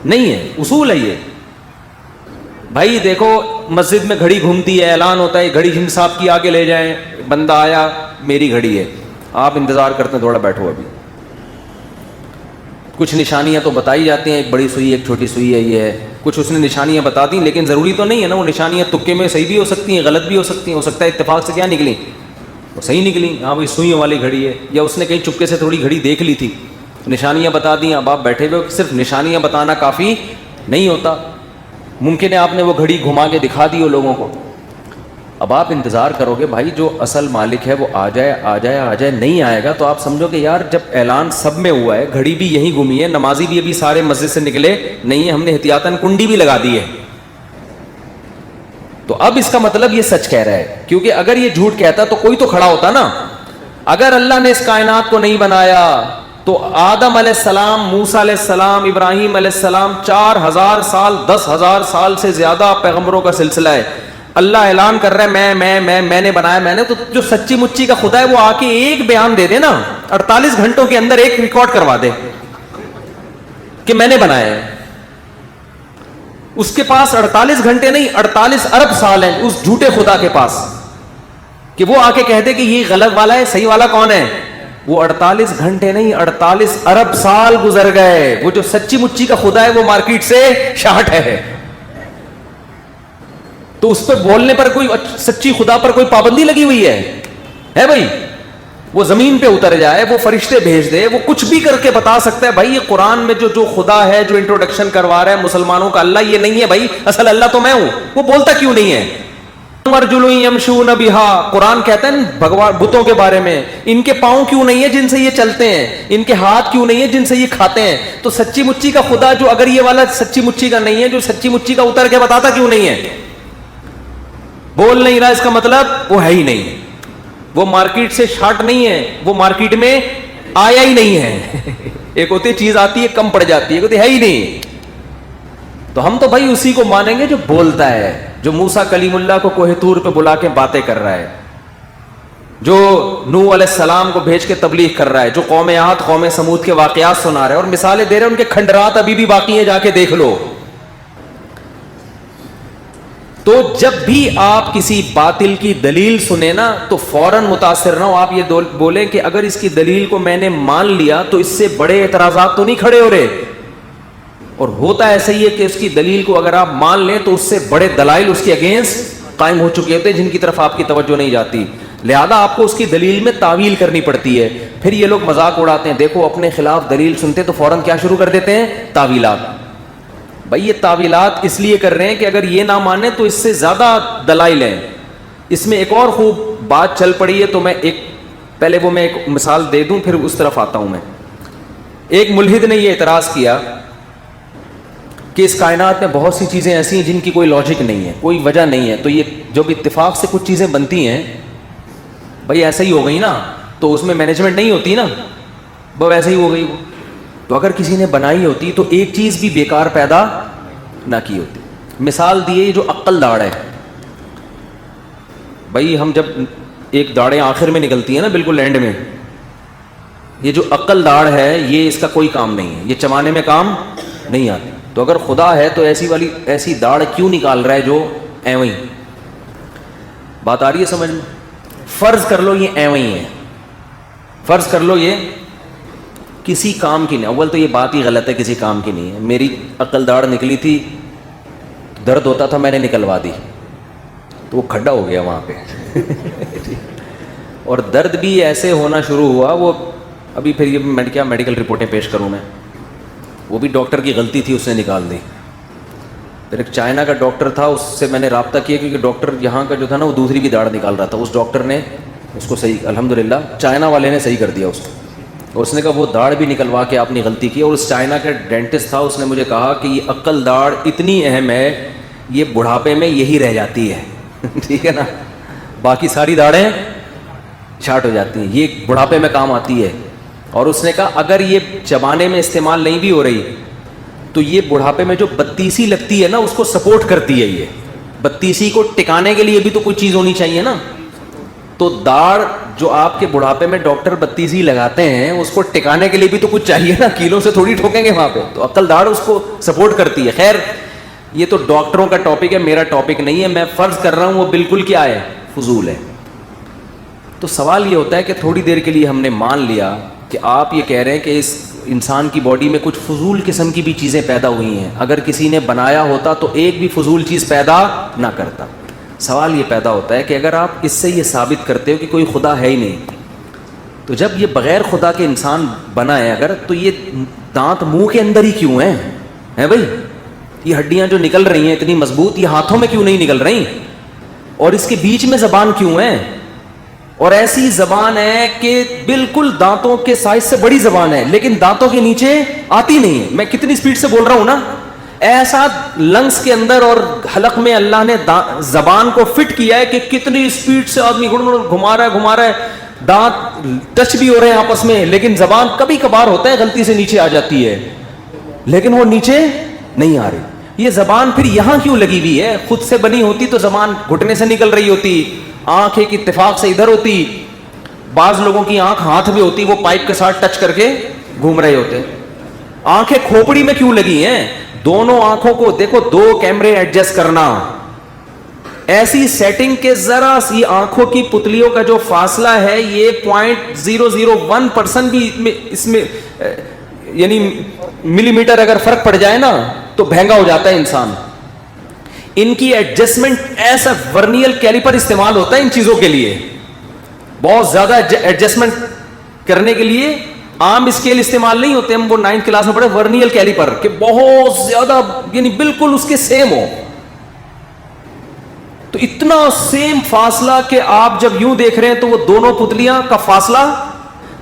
نہیں ہے, اصول ہے یہ. بھائی دیکھو مسجد میں گھڑی گھومتی ہے, اعلان ہوتا ہے گھڑی ہم صاحب کی آگے لے جائیں, بندہ آیا میری گھڑی ہے, آپ انتظار کرتے ہیں تھوڑا بیٹھو, ابھی کچھ نشانیاں تو بتائی جاتی ہیں, ایک بڑی سوئی ایک چھوٹی سوئی ہے, یہ ہے کچھ اس نے نشانیاں بتا دیں, لیکن ضروری تو نہیں ہے نا وہ نشانیاں تکے میں صحیح بھی ہو سکتی ہیں غلط بھی ہو سکتی ہیں. ہو سکتا ہے اتفاق سے کیا نکلی, وہ صحیح نکلی, ہاں بھائی سوئیوں والی گھڑی ہے, یا اس نے کہیں چپکے سے تھوڑی گھڑی دیکھ لی تھی, نشانیاں بتا دیں. اب آپ بیٹھے ہوئے صرف نشانیاں بتانا کافی نہیں ہوتا, ممکن ہے آپ نے وہ گھڑی گھما کے دکھا دی ہو لوگوں کو. اب آپ انتظار کرو گے بھائی جو اصل مالک ہے وہ آ جائے آ جائے آ جائے, نہیں آئے گا تو آپ سمجھو کہ یار جب اعلان سب میں ہوا ہے, گھڑی بھی یہیں گھومی ہے, نمازی بھی ابھی سارے مسجد سے نکلے نہیں ہے, ہم نے احتیاطاً کنڈی بھی لگا دی ہے, تو اب اس کا مطلب یہ سچ کہہ رہا ہے. کیونکہ اگر یہ جھوٹ کہتا تو کوئی تو کھڑا ہوتا نا. اگر اللہ نے اس کائنات کو نہیں بنایا تو آدم علیہ السلام, موسیٰ علیہ السلام, ابراہیم علیہ السلام, 4000 سال 10,000 سال سے زیادہ پیغمبروں کا سلسلہ ہے. اللہ اعلان کر رہا ہے میں نے بنایا, میں نے. تو جو سچی مچی کا خدا ہے وہ آ کے ایک بیان دے دے نا, 48 گھنٹوں کے اندر ایک ریکارڈ کروا دے کہ میں نے بنایا ہے. اس کے پاس 48 گھنٹے نہیں 48 ارب سال ہیں اس جھوٹے خدا کے پاس, کہ وہ آ کے کہہ دے کہ یہ غلط والا ہے صحیح والا کون ہے. وہ 48 گھنٹے نہیں 48 ارب سال گزر گئے. وہ جو سچی مچی کا خدا ہے وہ مارکیٹ سے شاٹ ہے. تو اس پہ بولنے پر کوئی سچی خدا پر کوئی پابندی لگی ہوئی ہے بھائی؟ وہ زمین پہ اتر جائے, وہ فرشتے بھیج دے, وہ کچھ بھی کر کے بتا سکتا ہے. بھائی یہ قرآن میں جو خدا ہے جو انٹروڈکشن کروا رہا ہے مسلمانوں کا, اللہ یہ نہیں ہے بھائی, اصل اللہ تو میں ہوں. وہ بولتا کیوں نہیں ہے؟ یمشون بہا, قرآن کہتا ہے بھگوان بتوں کے بارے میں, ان کے پاؤں کیوں نہیں ہے جن سے یہ چلتے ہیں, ان کے ہاتھ کیوں نہیں ہے جن سے یہ کھاتے ہیں. تو سچی مچی کا خدا جو اگر یہ والا سچی مچی کا نہیں ہے, جو سچی مچی کا اتر کے بتاتا کیوں نہیں ہے؟ بول نہیں رہا, اس کا مطلب وہ ہے ہی نہیں. وہ مارکیٹ سے شارٹ نہیں ہے, وہ مارکیٹ میں آیا ہی نہیں ہے. ایک ہوتی چیز آتی ہے کم پڑ جاتی ہے, ہوتی ہے ہی نہیں. تو ہم تو بھائی اسی کو مانیں گے جو بولتا ہے, جو موسیٰ کلیم اللہ کو کوہ طور پہ بلا کے باتیں کر رہا ہے, جو نوح علیہ السلام کو بھیج کے تبلیغ کر رہا ہے, جو قوم عاد قوم سمود کے واقعات سنا رہا ہے اور مثالیں دے رہے ہیں. ان کے کھنڈرات ابھی بھی باقی ہیں, جا کے دیکھ لو. تو جب بھی آپ کسی باطل کی دلیل سنیں نا تو فوراً متاثر نہ ہو. آپ یہ بولیں کہ اگر اس کی دلیل کو میں نے مان لیا تو اس سے بڑے اعتراضات تو نہیں کھڑے ہو رہے. اور ہوتا ایسا ہی ہے کہ اس کی دلیل کو اگر آپ مان لیں تو اس سے بڑے دلائل اس کے اگینسٹ قائم ہو چکے ہوتے ہیں جن کی طرف آپ کی توجہ نہیں جاتی. لہذا آپ کو اس کی دلیل میں تعویل کرنی پڑتی ہے. پھر یہ لوگ مذاق اڑاتے ہیں, دیکھو اپنے خلاف دلیل سنتے تو فوراً کیا شروع کر دیتے ہیں, تعویلات. بھائی یہ تعویلات اس لیے کر رہے ہیں کہ اگر یہ نہ مانے تو اس سے زیادہ دلائل ہیں. اس میں ایک اور خوب بات چل پڑی ہے, تو میں پہلے ایک مثال دے دوں پھر اس طرف آتا ہوں. میں ایک ملحد نے یہ اعتراض کیا کہ اس کائنات میں بہت سی چیزیں ایسی ہیں جن کی کوئی لاجک نہیں ہے, کوئی وجہ نہیں ہے, تو یہ جب اتفاق سے کچھ چیزیں بنتی ہیں بھائی ایسا ہی ہو گئی نا, تو اس میں مینجمنٹ نہیں ہوتی نا, وہ ویسے ہی ہو گئی. وہ تو اگر کسی نے بنائی ہوتی تو ایک چیز بھی بیکار پیدا نہ کی ہوتی. مثال دیے جو عقل داڑ ہے, بھائی ہم جب ایک داڑیں آخر میں نکلتی ہیں نا بالکل اینڈ میں, یہ جو عقل داڑ ہے یہ اس کا کوئی کام نہیں ہے, یہ چمانے میں کام نہیں آتی. تو اگر خدا ہے تو ایسی داڑھ کیوں نکال رہا ہے جو ایویں. بات آ رہی ہے سمجھ میں؟ فرض کر لو یہ ایویں ہے, فرض کر لو یہ کسی کام کی نہیں. اول تو یہ بات ہی غلط ہے, کسی کام کی نہیں ہے. میری عقل داڑھ نکلی تھی, درد ہوتا تھا, میں نے نکلوا دی تو وہ کھڈا ہو گیا وہاں پہ اور درد بھی ایسے ہونا شروع ہوا, وہ ابھی پھر یہ کیا میڈیکل رپورٹیں پیش کروں میں, وہ بھی ڈاکٹر کی غلطی تھی, اس نے نکال دی. پھر ایک چائنا کا ڈاکٹر تھا, اس سے میں نے رابطہ کیا کیونکہ ڈاکٹر یہاں کا جو تھا نا وہ دوسری بھی داڑھ نکال رہا تھا. اس ڈاکٹر نے اس کو صحیح, الحمدللہ چائنا والے نے صحیح کر دیا اس کو. اور اس نے کہا وہ داڑھ بھی نکلوا کے آپ نے غلطی کی. اور اس چائنا کا ڈینٹسٹ تھا, اس نے مجھے کہا کہ یہ عقل داڑھ اتنی اہم ہے, یہ بڑھاپے میں یہی رہ جاتی ہے ٹھیک ہے نا, باقی ساری داڑھیں شارٹ ہو جاتی ہیں, یہ بڑھاپے میں کام آتی ہے. اور اس نے کہا اگر یہ چبانے میں استعمال نہیں بھی ہو رہی تو یہ بڑھاپے میں جو بتیسی لگتی ہے نا اس کو سپورٹ کرتی ہے. یہ بتیسی کو ٹکانے کے لیے بھی تو کوئی چیز ہونی چاہیے نا. تو داڑھ جو آپ کے بڑھاپے میں ڈاکٹر بتیسی لگاتے ہیں اس کو ٹکانے کے لیے بھی تو کچھ چاہیے نا, کیلوں سے تھوڑی ٹھوکیں گے وہاں پہ. تو عقل داڑھ اس کو سپورٹ کرتی ہے. خیر یہ تو ڈاکٹروں کا ٹاپک ہے, میرا ٹاپک نہیں ہے. میں فرض کر رہا ہوں وہ بالکل کیا ہے, فضول ہے. تو سوال یہ ہوتا ہے کہ تھوڑی دیر کے لیے ہم نے مان لیا کہ آپ یہ کہہ رہے ہیں کہ اس انسان کی باڈی میں کچھ فضول قسم کی بھی چیزیں پیدا ہوئی ہیں, اگر کسی نے بنایا ہوتا تو ایک بھی فضول چیز پیدا نہ کرتا. سوال یہ پیدا ہوتا ہے کہ اگر آپ اس سے یہ ثابت کرتے ہو کہ کوئی خدا ہے ہی نہیں, تو جب یہ بغیر خدا کے انسان بنا ہے اگر, تو یہ دانت منہ کے اندر ہی کیوں ہیں بھائی؟ یہ ہڈیاں جو نکل رہی ہیں اتنی مضبوط, یہ ہاتھوں میں کیوں نہیں نکل رہی؟ اور اس کے بیچ میں زبان کیوں ہے؟ اور ایسی زبان ہے کہ بالکل دانتوں کے سائز سے بڑی زبان ہے لیکن دانتوں کے نیچے آتی نہیں ہے. میں کتنی سپیڈ سے بول رہا ہوں نا, ایسا لنگس کے اندر اور حلق میں اللہ نے زبان کو فٹ کیا ہے کہ کتنی سپیڈ سے آدمی گھما رہا ہے, دانت ٹچ بھی ہو رہے ہیں آپس میں, لیکن زبان کبھی کبھار ہوتا ہے غلطی سے نیچے آ جاتی ہے, لیکن وہ نیچے نہیں آ رہی. یہ زبان پھر یہاں کیوں لگی ہوئی ہے؟ خود سے بنی ہوتی تو زبان گھٹنے سے نکل رہی ہوتی, آنکھ ایک اتفاق سے ادھر ہوتی, بعض لوگوں کی آنکھ ہاتھ میں ہوتی, وہ پائپ کے ساتھ ٹچ کر کے گھوم رہے ہوتے. آنکھیں کھوپڑی میں کیوں لگی ہیں؟ دونوں آنکھوں کو دیکھو, 2 کیمرے ایڈجسٹ کرنا, ایسی سیٹنگ کے ذرا سی آنکھوں کی پتلیوں کا جو فاصلہ ہے یہ 0.001% بھی اس میں یعنی ملی میٹر اگر فرق پڑ جائے نا تو بھینگا ہو جاتا ہے انسان. ان کی ایڈجسٹمنٹ ایسا ورنیل کیلیپر استعمال ہوتا ہے ان چیزوں کے لیے, بہت زیادہ ایڈجسٹمنٹ کرنے کے لیے عام اسکیل استعمال نہیں ہوتے. ہم وہ 9th کلاس میں پڑھے ورنیل کیلیپر کہ بہت زیادہ یعنی بالکل اس کے سیم ہو, تو اتنا سیم فاصلہ کہ آپ جب یوں دیکھ رہے ہیں تو وہ دونوں پتلیاں کا فاصلہ,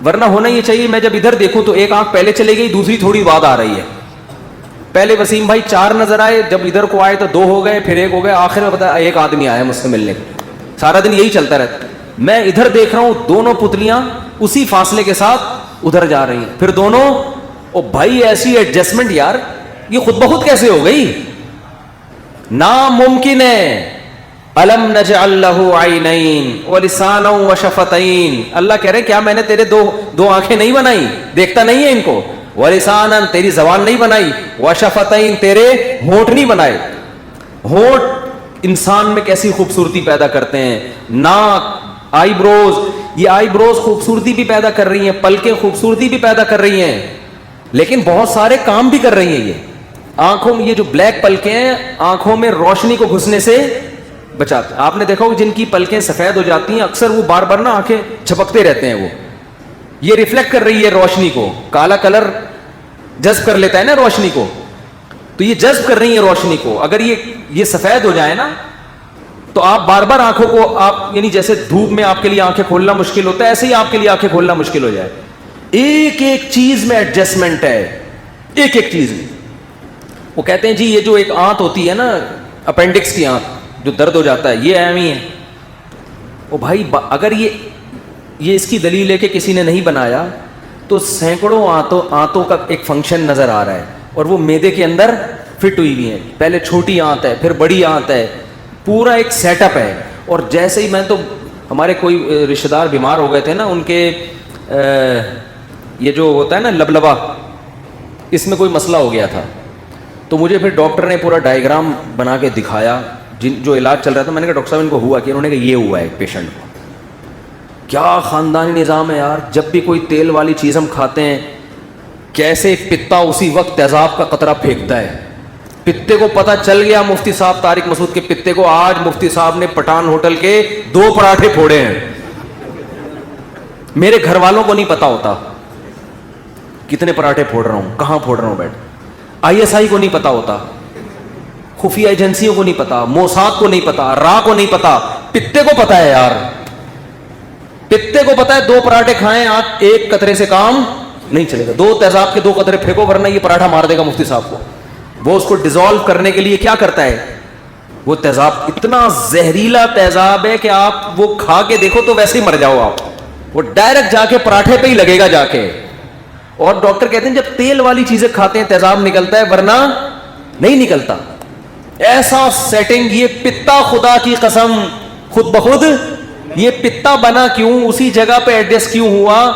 ورنہ ہونا یہ چاہیے میں جب ادھر دیکھوں تو ایک آنکھ پہلے چلے گئی, دوسری تھوڑی بعد آ رہی ہے. پہلے وسیم بھائی 4 نظر آئے, جب ادھر کو آئے تو 2 ہو گئے, پھر 1 ہو گئے, آخر میں پتا ایک آدمی آیا مجھ سے ملنے. سارا دن یہی چلتا رہتا. میں ادھر دیکھ رہا ہوں دونوں پتلیاں اسی فاصلے کے ساتھ ادھر جا رہی ہیں, پھر دونوں, او بھائی ایسی ایڈجسٹمنٹ یار یہ خود بخود کیسے ہو گئی؟ ناممکن ہے. الم نجعل له عینین ولسانا وشفتین. اللہ کہہ رہے ہیں کیا میں نے تیرے دو آنکھیں نہیں بنائی؟ دیکھتا نہیں ہے ان کو. ولسانا تیری زبان نہیں بنائی, وشفتین تیرے ہونٹ نہیں بنائے. ہونٹ انسان میں کیسی خوبصورتی پیدا کرتے ہیں. ناک, آئی بروز, یہ آئی بروز خوبصورتی بھی پیدا کر رہی ہیں, پلکیں خوبصورتی بھی پیدا کر رہی ہیں, لیکن بہت سارے کام بھی کر رہی ہیں. یہ آنکھوں میں, یہ جو بلیک پلکیں ہیں آنکھوں میں روشنی کو گھسنے سے بچاتے. آپ نے دیکھا ہوگا جن کی پلکیں سفید ہو جاتی ہیں اکثر وہ بار بار نا آنکھیں جھپکتے رہتے ہیں, وہ یہ ریفلیکٹ کر رہی ہے روشنی کو. کالا کلر جذب کر لیتا ہے نا روشنی کو, تو یہ جذب کر رہی ہے روشنی کو. اگر یہ سفید ہو جائے نا تو آپ بار بار آنکھوں کو, آپ یعنی جیسے دھوپ میں آپ کے لیے آنکھیں کھولنا مشکل ہوتا ہے, ایسے ہی آپ کے لیے آنکھیں کھولنا مشکل ہو جائے. ایک ایک چیز میں ایڈجسٹمنٹ ہے, ایک ایک چیز میں. وہ کہتے ہیں جی یہ جو ایک آنت ہوتی ہے نا, اپینڈکس کی آنت جو درد ہو جاتا ہے, یہ اہم ہی ہے. او بھائی اگر یہ اس کی دلیل ہے کہ کسی نے نہیں بنایا تو سینکڑوں آنتوں کا ایک فنکشن نظر آ رہا ہے, اور وہ معدے کے اندر فٹ ہوئی ہوئی ہیں. پہلے چھوٹی آنت ہے, پھر بڑی آنت ہے, پورا ایک سیٹ اپ ہے. اور جیسے ہی میں تو, ہمارے کوئی رشتہ دار بیمار ہو گئے تھے نا, ان کے یہ جو ہوتا ہے نا لبلبا, اس میں کوئی مسئلہ ہو گیا تھا, تو مجھے پھر ڈاکٹر نے پورا ڈائیگرام بنا کے دکھایا جو علاج چل رہا تھا. میں نے کہا ڈاکٹر صاحب ان کو ہوا کہ, انہوں نے کہا یہ ہوا ہے پیشنٹ کو. کیا خاندانی نظام ہے یار. جب بھی کوئی تیل والی چیز ہم کھاتے ہیں, کیسے پتا اسی وقت تیزاب کا قطرہ پھینکتا ہے. پتے کو پتہ چل گیا مفتی صاحب طارق مسعود کے پتے کو, آج مفتی صاحب نے پٹھان ہوٹل کے 2 پراٹھے پھوڑے ہیں. میرے گھر والوں کو نہیں پتا ہوتا کتنے پراٹھے پھوڑ رہا ہوں, کہاں پھوڑ رہا ہوں بیٹھ. ISI کو نہیں پتا ہوتا, خفیہ ایجنسیوں کو نہیں پتا, موساد کو نہیں پتا, را کو نہیں پتا, پتے کو پتا ہے یار. پتے کو پتا ہے 2 پراٹھے کھائیں آپ, 1 قطرے سے کام نہیں چلے گا. 2 تیزاب کے 2 قطرے پھینکو ورنہ یہ پراٹھا مار دے گا مفتی صاحب کو. وہ اس کو ڈیزالو کرنے کے لیے کیا کرتا ہے, وہ تیزاب اتنا زہریلا تیزاب ہے کہ آپ وہ کھا کے دیکھو تو ویسے ہی مر جاؤ آپ. وہ ڈائریکٹ جا کے پراٹھے پہ ہی لگے گا جا کے. اور ڈاکٹر کہتے ہیں جب تیل والی چیزیں کھاتے ہیں تیزاب نکلتا ہے, ورنہ نہیں نکلتا. ایسا سیٹنگ, یہ پتا خدا کی قسم خود بخود یہ پتا بنا کیوں, اسی جگہ پہ ایڈجسٹ کیوں ہوا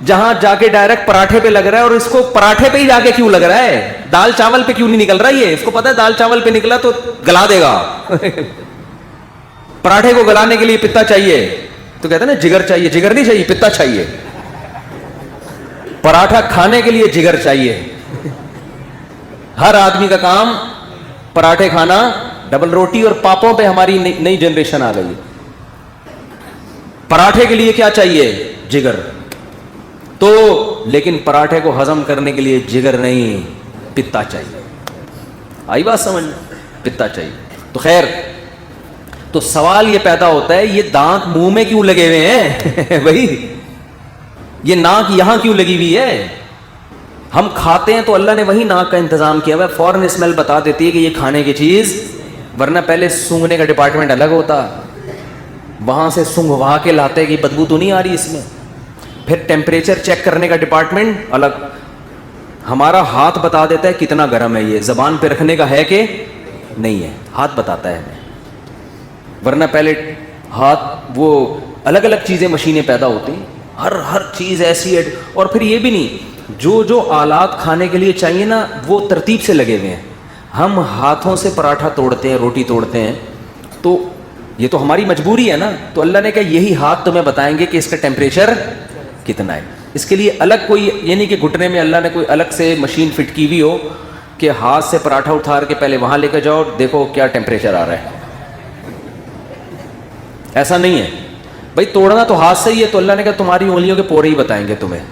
جہاں جا کے ڈائریکٹ پراٹھے پہ لگ رہا ہے, اور اس کو پراٹھے پہ ہی جا کے کیوں لگ رہا ہے, دال چاول پہ کیوں نہیں نکل رہا. یہ اس کو پتا ہے دال چاول پہ نکلا تو گلا دے گا. پراٹھے کو گلانے کے لیے پتا چاہیے, تو کہتے ہیں نا جگر چاہیے. جگر نہیں چاہیے, پتا چاہیے. پراٹھا کھانے کے لیے جگر چاہیے. ہر آدمی کا کام پراٹھے کھانا, ڈبل روٹی اور پاپوں پہ ہماری نئی جنریشن آ گئی. پراٹھے کے لیے کیا چاہیے, جگر. تو لیکن پراٹھے کو ہضم کرنے کے لیے جگر نہیں, پتا چاہیے. آئی بات سمجھ, پتا چاہیے. تو خیر, تو سوال یہ پیدا ہوتا ہے, یہ دانت منہ میں کیوں لگے ہوئے ہیں بھائی, یہ ناک یہاں کیوں لگی ہوئی ہے. ہم کھاتے ہیں تو اللہ نے وہی ناک کا انتظام کیا ہوا ہے, فوراً اسمیل بتا دیتی ہے کہ یہ کھانے کی چیز, ورنہ پہلے سونگھنے کا ڈپارٹمنٹ الگ ہوتا, وہاں سے سونگھوا کے لاتے کہ بدبو تو نہیں آ رہی اس میں. پھر ٹیمپریچر چیک کرنے کا ڈپارٹمنٹ الگ. ہمارا ہاتھ بتا دیتا ہے کتنا گرم ہے, یہ زبان پہ رکھنے کا ہے کہ نہیں ہے, ہاتھ بتاتا ہے. ورنہ پہلے ہاتھ, وہ الگ الگ چیزیں مشینیں پیدا ہوتی, ہر چیز ایسی ہے. اور پھر یہ بھی نہیں, جو آلات کھانے کے لیے چاہیے نا وہ ترتیب سے لگے ہوئے ہیں. ہم ہاتھوں سے پراٹھا توڑتے ہیں, روٹی توڑتے ہیں, تو یہ تو ہماری مجبوری ہے نا. تو اللہ نے کہا یہی ہاتھ تمہیں بتائیں گے کہ اس کا ٹیمپریچر کتنا ہے. اس کے لیے الگ کوئی یہ نہیں کہ گھٹنے میں اللہ نے کوئی الگ سے مشین فٹ کی ہوئی ہو کہ ہاتھ سے پراٹھا اٹھا کے پہلے وہاں لے کے جاؤ, دیکھو کیا ٹیمپریچر آ رہا ہے. ایسا نہیں ہے بھائی, توڑنا تو ہاتھ سے ہی ہے. تو اللہ نے کہا تمہاری انگلیوں کے پورے ہی بتائیں گے تمہیں.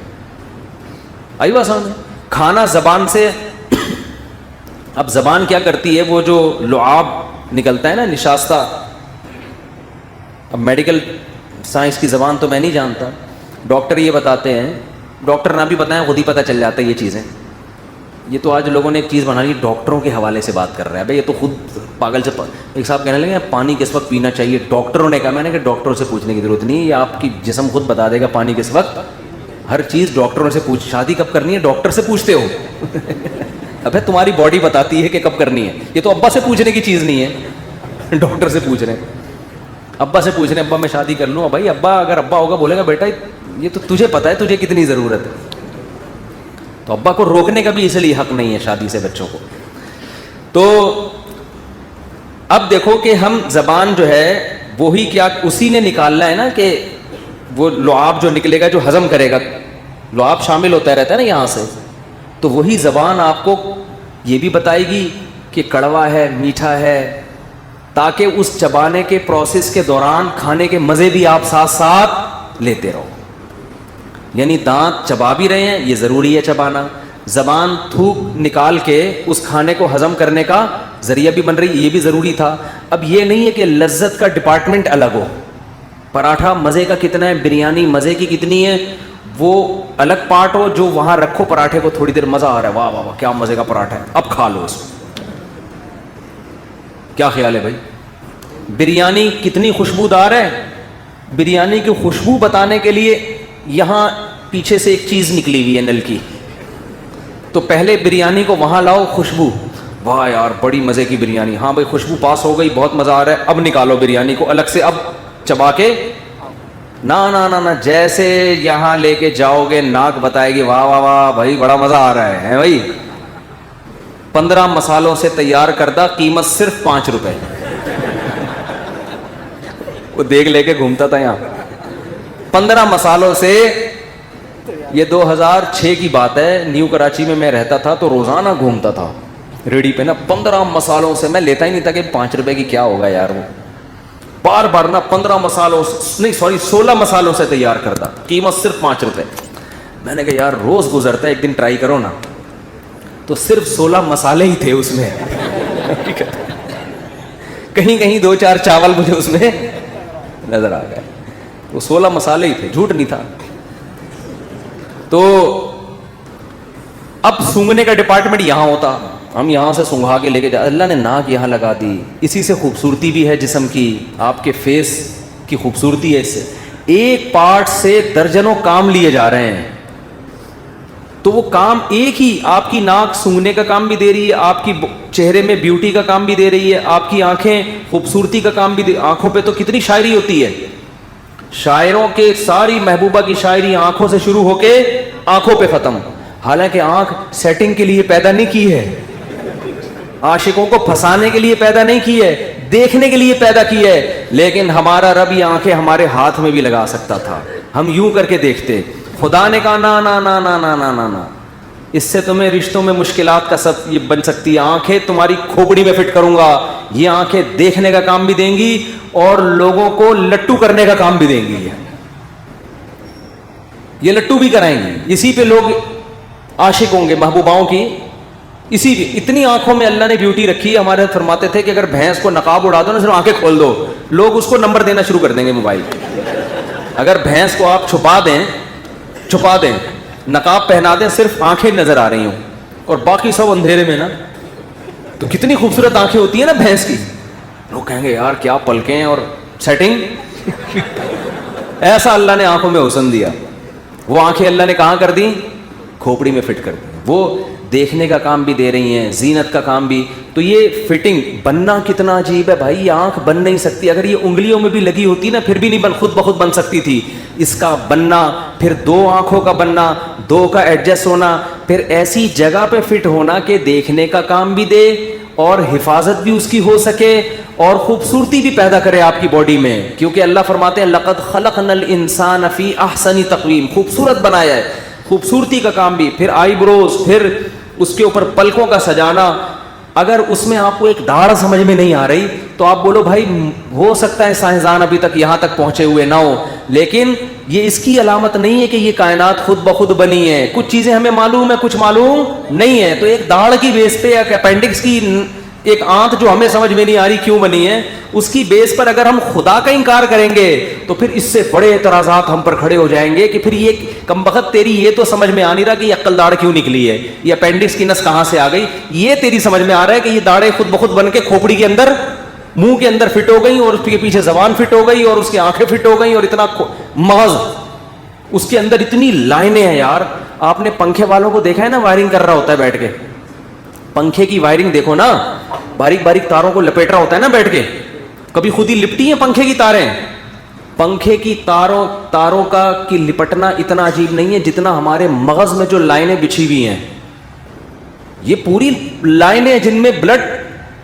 آئی بات سمجھ. کھانا زبان سے, اب زبان کیا کرتی ہے, وہ جو لعاب نکلتا ہے نا نشاستہ, اب میڈیکل سائنس کی زبان تو میں نہیں جانتا, ڈاکٹر یہ بتاتے ہیں, ڈاکٹر نہ بھی بتائیں خود ہی پتہ چل جاتا ہے یہ چیزیں. یہ تو آج لوگوں نے ایک چیز بنا لی, ڈاکٹروں کے حوالے سے بات کر رہا ہے. بھائی یہ تو خود پاگل سے, ایک صاحب کہنے لگے پانی کس وقت پینا چاہیے, ڈاکٹروں نے کہا. میں نے کہا ڈاکٹروں سے پوچھنے کی ضرورت نہیں, یہ آپ کی جسم خود بتا دے گا پانی کس وقت. ہر چیز ڈاکٹروں سے پوچھ. شادی کب کرنی ہے ڈاکٹر سے پوچھتے ہو, ابے تمہاری باڈی بتاتی ہے کہ کب کرنی ہے. یہ تو ابا سے پوچھنے کی چیز نہیں ہے, ڈاکٹر سے پوچھ رہے ہیں. ابا سے پوچھ رہے ہیں ابا میں شادی کر لوں. بھائی ابا اگر ابا ہوگا بولے گا بیٹا یہ تو تجھے پتا ہے تجھے کتنی ضرورت ہے. تو ابا کو روکنے کا بھی اس لیے حق نہیں ہے شادی سے بچوں کو. تو اب دیکھو کہ ہم زبان جو ہے وہی کیا اسی نے نکالنا ہے نا کہ وہ لعاب جو نکلے گا جو ہضم کرے گا, لعاب شامل ہوتا رہتا ہے نا یہاں سے, تو وہی زبان آپ کو یہ بھی بتائے گی کہ کڑوا ہے میٹھا ہے, تاکہ اس چبانے کے پروسیس کے دوران کھانے کے مزے بھی آپ ساتھ ساتھ لیتے رہو. یعنی دانت چبا بھی رہے ہیں, یہ ضروری ہے چبانا, زبان تھوک نکال کے اس کھانے کو ہضم کرنے کا ذریعہ بھی بن رہی, یہ بھی ضروری تھا. اب یہ نہیں ہے کہ لذت کا ڈپارٹمنٹ الگ ہو, پراٹھا مزے کا کتنا ہے, بریانی مزے کی کتنی ہے, وہ الگ پارٹ ہو جو وہاں رکھو پراٹھے کو تھوڑی دیر مزہ آ رہا ہے, واہ واہ واہ کیا مزے کا پراٹھا ہے, اب کھا لو اس کو. کیا خیال ہے بھائی؟ بریانی کتنی خوشبودار ہے, بریانی کی خوشبو بتانے کے لیے یہاں پیچھے سے ایک چیز نکلی ہوئی ہے نل کی, تو پہلے بریانی کو وہاں لاؤ خوشبو, واہ یار بڑی مزے کی بریانی, ہاں بھائی خوشبو پاس ہو گئی بہت مزہ آ رہا ہے, اب نکالو بریانی کو الگ سے, اب چبا کے نا نا نا نا, جیسے یہاں لے کے جاؤ گے ناک بتائے گی واہ واہ واہ بھائی بڑا مزہ آ رہا ہے بھائی. 15 مسالوں سے تیار کردہ, قیمت صرف 5 روپے. وہ دیکھ لے کے گھومتا تھا یہاں 15 مسالوں سے. یہ 2006 کی بات ہے, نیو کراچی میں رہتا تھا تو روزانہ گھومتا تھا ریڈی پہ نا, 15 مسالوں سے. میں لیتا ہی نہیں تھا کہ 5 روپے کی کیا ہوگا یار, وہ بار بار نا 15 مسالوں نہیں 16 مسالوں سے تیار کرتا, قیمت صرف 5 روپے. میں نے کہا یار روز گزرتا ہے, ایک دن ٹرائی کرو نا. تو صرف 16 مسالے ہی تھے اس میں, کہیں کہیں 2-4 چاول مجھے اس میں نظر آ گئے, وہ 16 مسالے ہی تھے, جھوٹ نہیں تھا. تو اب سونگنے کا ڈپارٹمنٹ یہاں ہوتا, ہم یہاں سے سونگھا کے لے کے جا, اللہ نے ناک یہاں لگا دی, اسی سے خوبصورتی بھی ہے جسم کی, آپ کے فیس کی خوبصورتی ہے اس سے. ایک پارٹ سے درجنوں کام لیے جا رہے ہیں, تو وہ کام ایک ہی, آپ کی ناک سونگنے کا کام بھی دے رہی ہے, آپ کی چہرے میں بیوٹی کا کام بھی دے رہی ہے, آپ کی آنکھیں خوبصورتی کا کام بھی دے. آنکھوں پہ تو کتنی شاعری ہوتی ہے, شاعروں کے ساری محبوبہ کی شاعری آنکھوں سے شروع ہو کے آنکھوں پہ ختم. حالانکہ آنکھ سیٹنگ کے لیے پیدا نہیں کی ہے, عاشقوں کو پھنسانے کے لیے پیدا نہیں کی ہے, دیکھنے کے لیے پیدا کی ہے. لیکن ہمارا رب یہ آنکھیں ہمارے ہاتھ میں بھی لگا سکتا تھا, ہم یوں کر کے دیکھتے. خدا نے کہا نا نا نا نا نا نا نا نا, اس سے تمہیں رشتوں میں مشکلات کا سب یہ بن سکتی ہے. آنکھیں تمہاری کھوپڑی میں فٹ کروں گا, یہ آنکھیں دیکھنے کا کام بھی دیں گی اور لوگوں کو لٹو کرنے کا کام بھی دیں گی, یہ لٹو بھی کرائیں گی. اسی پہ لوگ عاشق ہوں گے محبوباؤں کی, اسی پہ. اتنی آنکھوں میں اللہ نے بیوٹی رکھی ہے. ہمارے فرماتے تھے کہ اگر بھینس کو نقاب اڑا دو نا, صرف آنکھیں کھول دو, لوگ اس کو نمبر دینا شروع کر دیں گے موبائل. اگر بھینس کو آپ چھپا دیں, نقاب پہنا دیں, صرف آنکھیں نظر آ رہی ہوں اور باقی سب اندھیرے میں نا, تو کتنی خوبصورت آنکھیں ہوتی ہیں نا بھینس کی. لوگ کہیں گے یار کیا پلکیں اور سیٹنگ. ایسا اللہ نے آنکھوں میں حسن دیا. وہ آنکھیں اللہ نے کہاں کر دی, کھوپڑی میں فٹ کر دی. وہ دیکھنے کا کام بھی دے رہی ہیں, زینت کا کام بھی. تو یہ فٹنگ بننا کتنا عجیب ہے بھائی. یہ آنکھ بن نہیں سکتی, اگر یہ انگلیوں میں بھی لگی ہوتی نا پھر بھی نہیں خود بخود بن سکتی تھی. اس کا بننا, پھر 2 آنکھوں کا بننا, 2 کا ایڈجسٹ ہونا, پھر ایسی جگہ پہ فٹ ہونا کہ دیکھنے کا کام بھی دے اور حفاظت بھی اس کی ہو سکے اور خوبصورتی بھی پیدا کرے آپ کی باڈی میں. کیونکہ اللہ فرماتے ہیں لقد خلقنا الانسان فی احسن تقویم, خوبصورت بنایا ہے. خوبصورتی کا کام بھی, پھر آئی بروز, پھر اس کے اوپر پلکوں کا سجانا. اگر اس میں آپ کو ایک داڑھ سمجھ میں نہیں آ رہی تو آپ بولو بھائی ہو سکتا ہے سائنسدان ابھی تک یہاں تک پہنچے ہوئے نہ ہو, لیکن یہ اس کی علامت نہیں ہے کہ یہ کائنات خود بخود بنی ہے. کچھ چیزیں ہمیں معلوم ہے, کچھ معلوم نہیں ہے. تو ایک داڑھ کی بیس پہ, ایک اپینڈکس کی ایک آنت جو ہمیں سمجھ میں نہیں آ رہی کیوں بنی ہے, اس کی بیس پر اگر ہم خدا کا انکار کریں گے تو پھر اس سے بڑے اعتراضات ہم پر کھڑے ہو جائیں گے کہ پھر یہ کمبخت تیری یہ تو سمجھ میں آ نہیں رہا کہ یہ عقل داڑھ کیوں نکلی ہے, یہ اپینڈکس کی نس کہاں سے آ گئی. یہ تیری سمجھ میں آ رہا ہے کہ یہ داڑھیں خود بخود بن کے کھوپڑی کے اندر, منہ کے اندر فٹ ہو گئی اور اس کے پیچھے زبان فٹ ہو گئی اور اس کی آنکھیں فٹ ہو گئی اور اتنا مغز اس کے اندر اتنی لائنیں ہیں. یار آپ نے پنکھے والوں کو دیکھا ہے نا, وائرنگ کر رہا ہوتا ہے بیٹھ کے, پنکھے کی وائرنگ دیکھو نا, باریک باریک تاروں کو لپیٹ رہا ہوتا ہے نا بیٹھ کے. کبھی خود ہی لپٹی ہیں پنکھے کی تاریں؟ پنکھے کی تاروں کا کی لپٹنا اتنا عجیب نہیں ہے جتنا ہمارے مغز میں جو لائنیں بچھی ہوئی ہیں. یہ پوری لائنیں جن میں بلڈ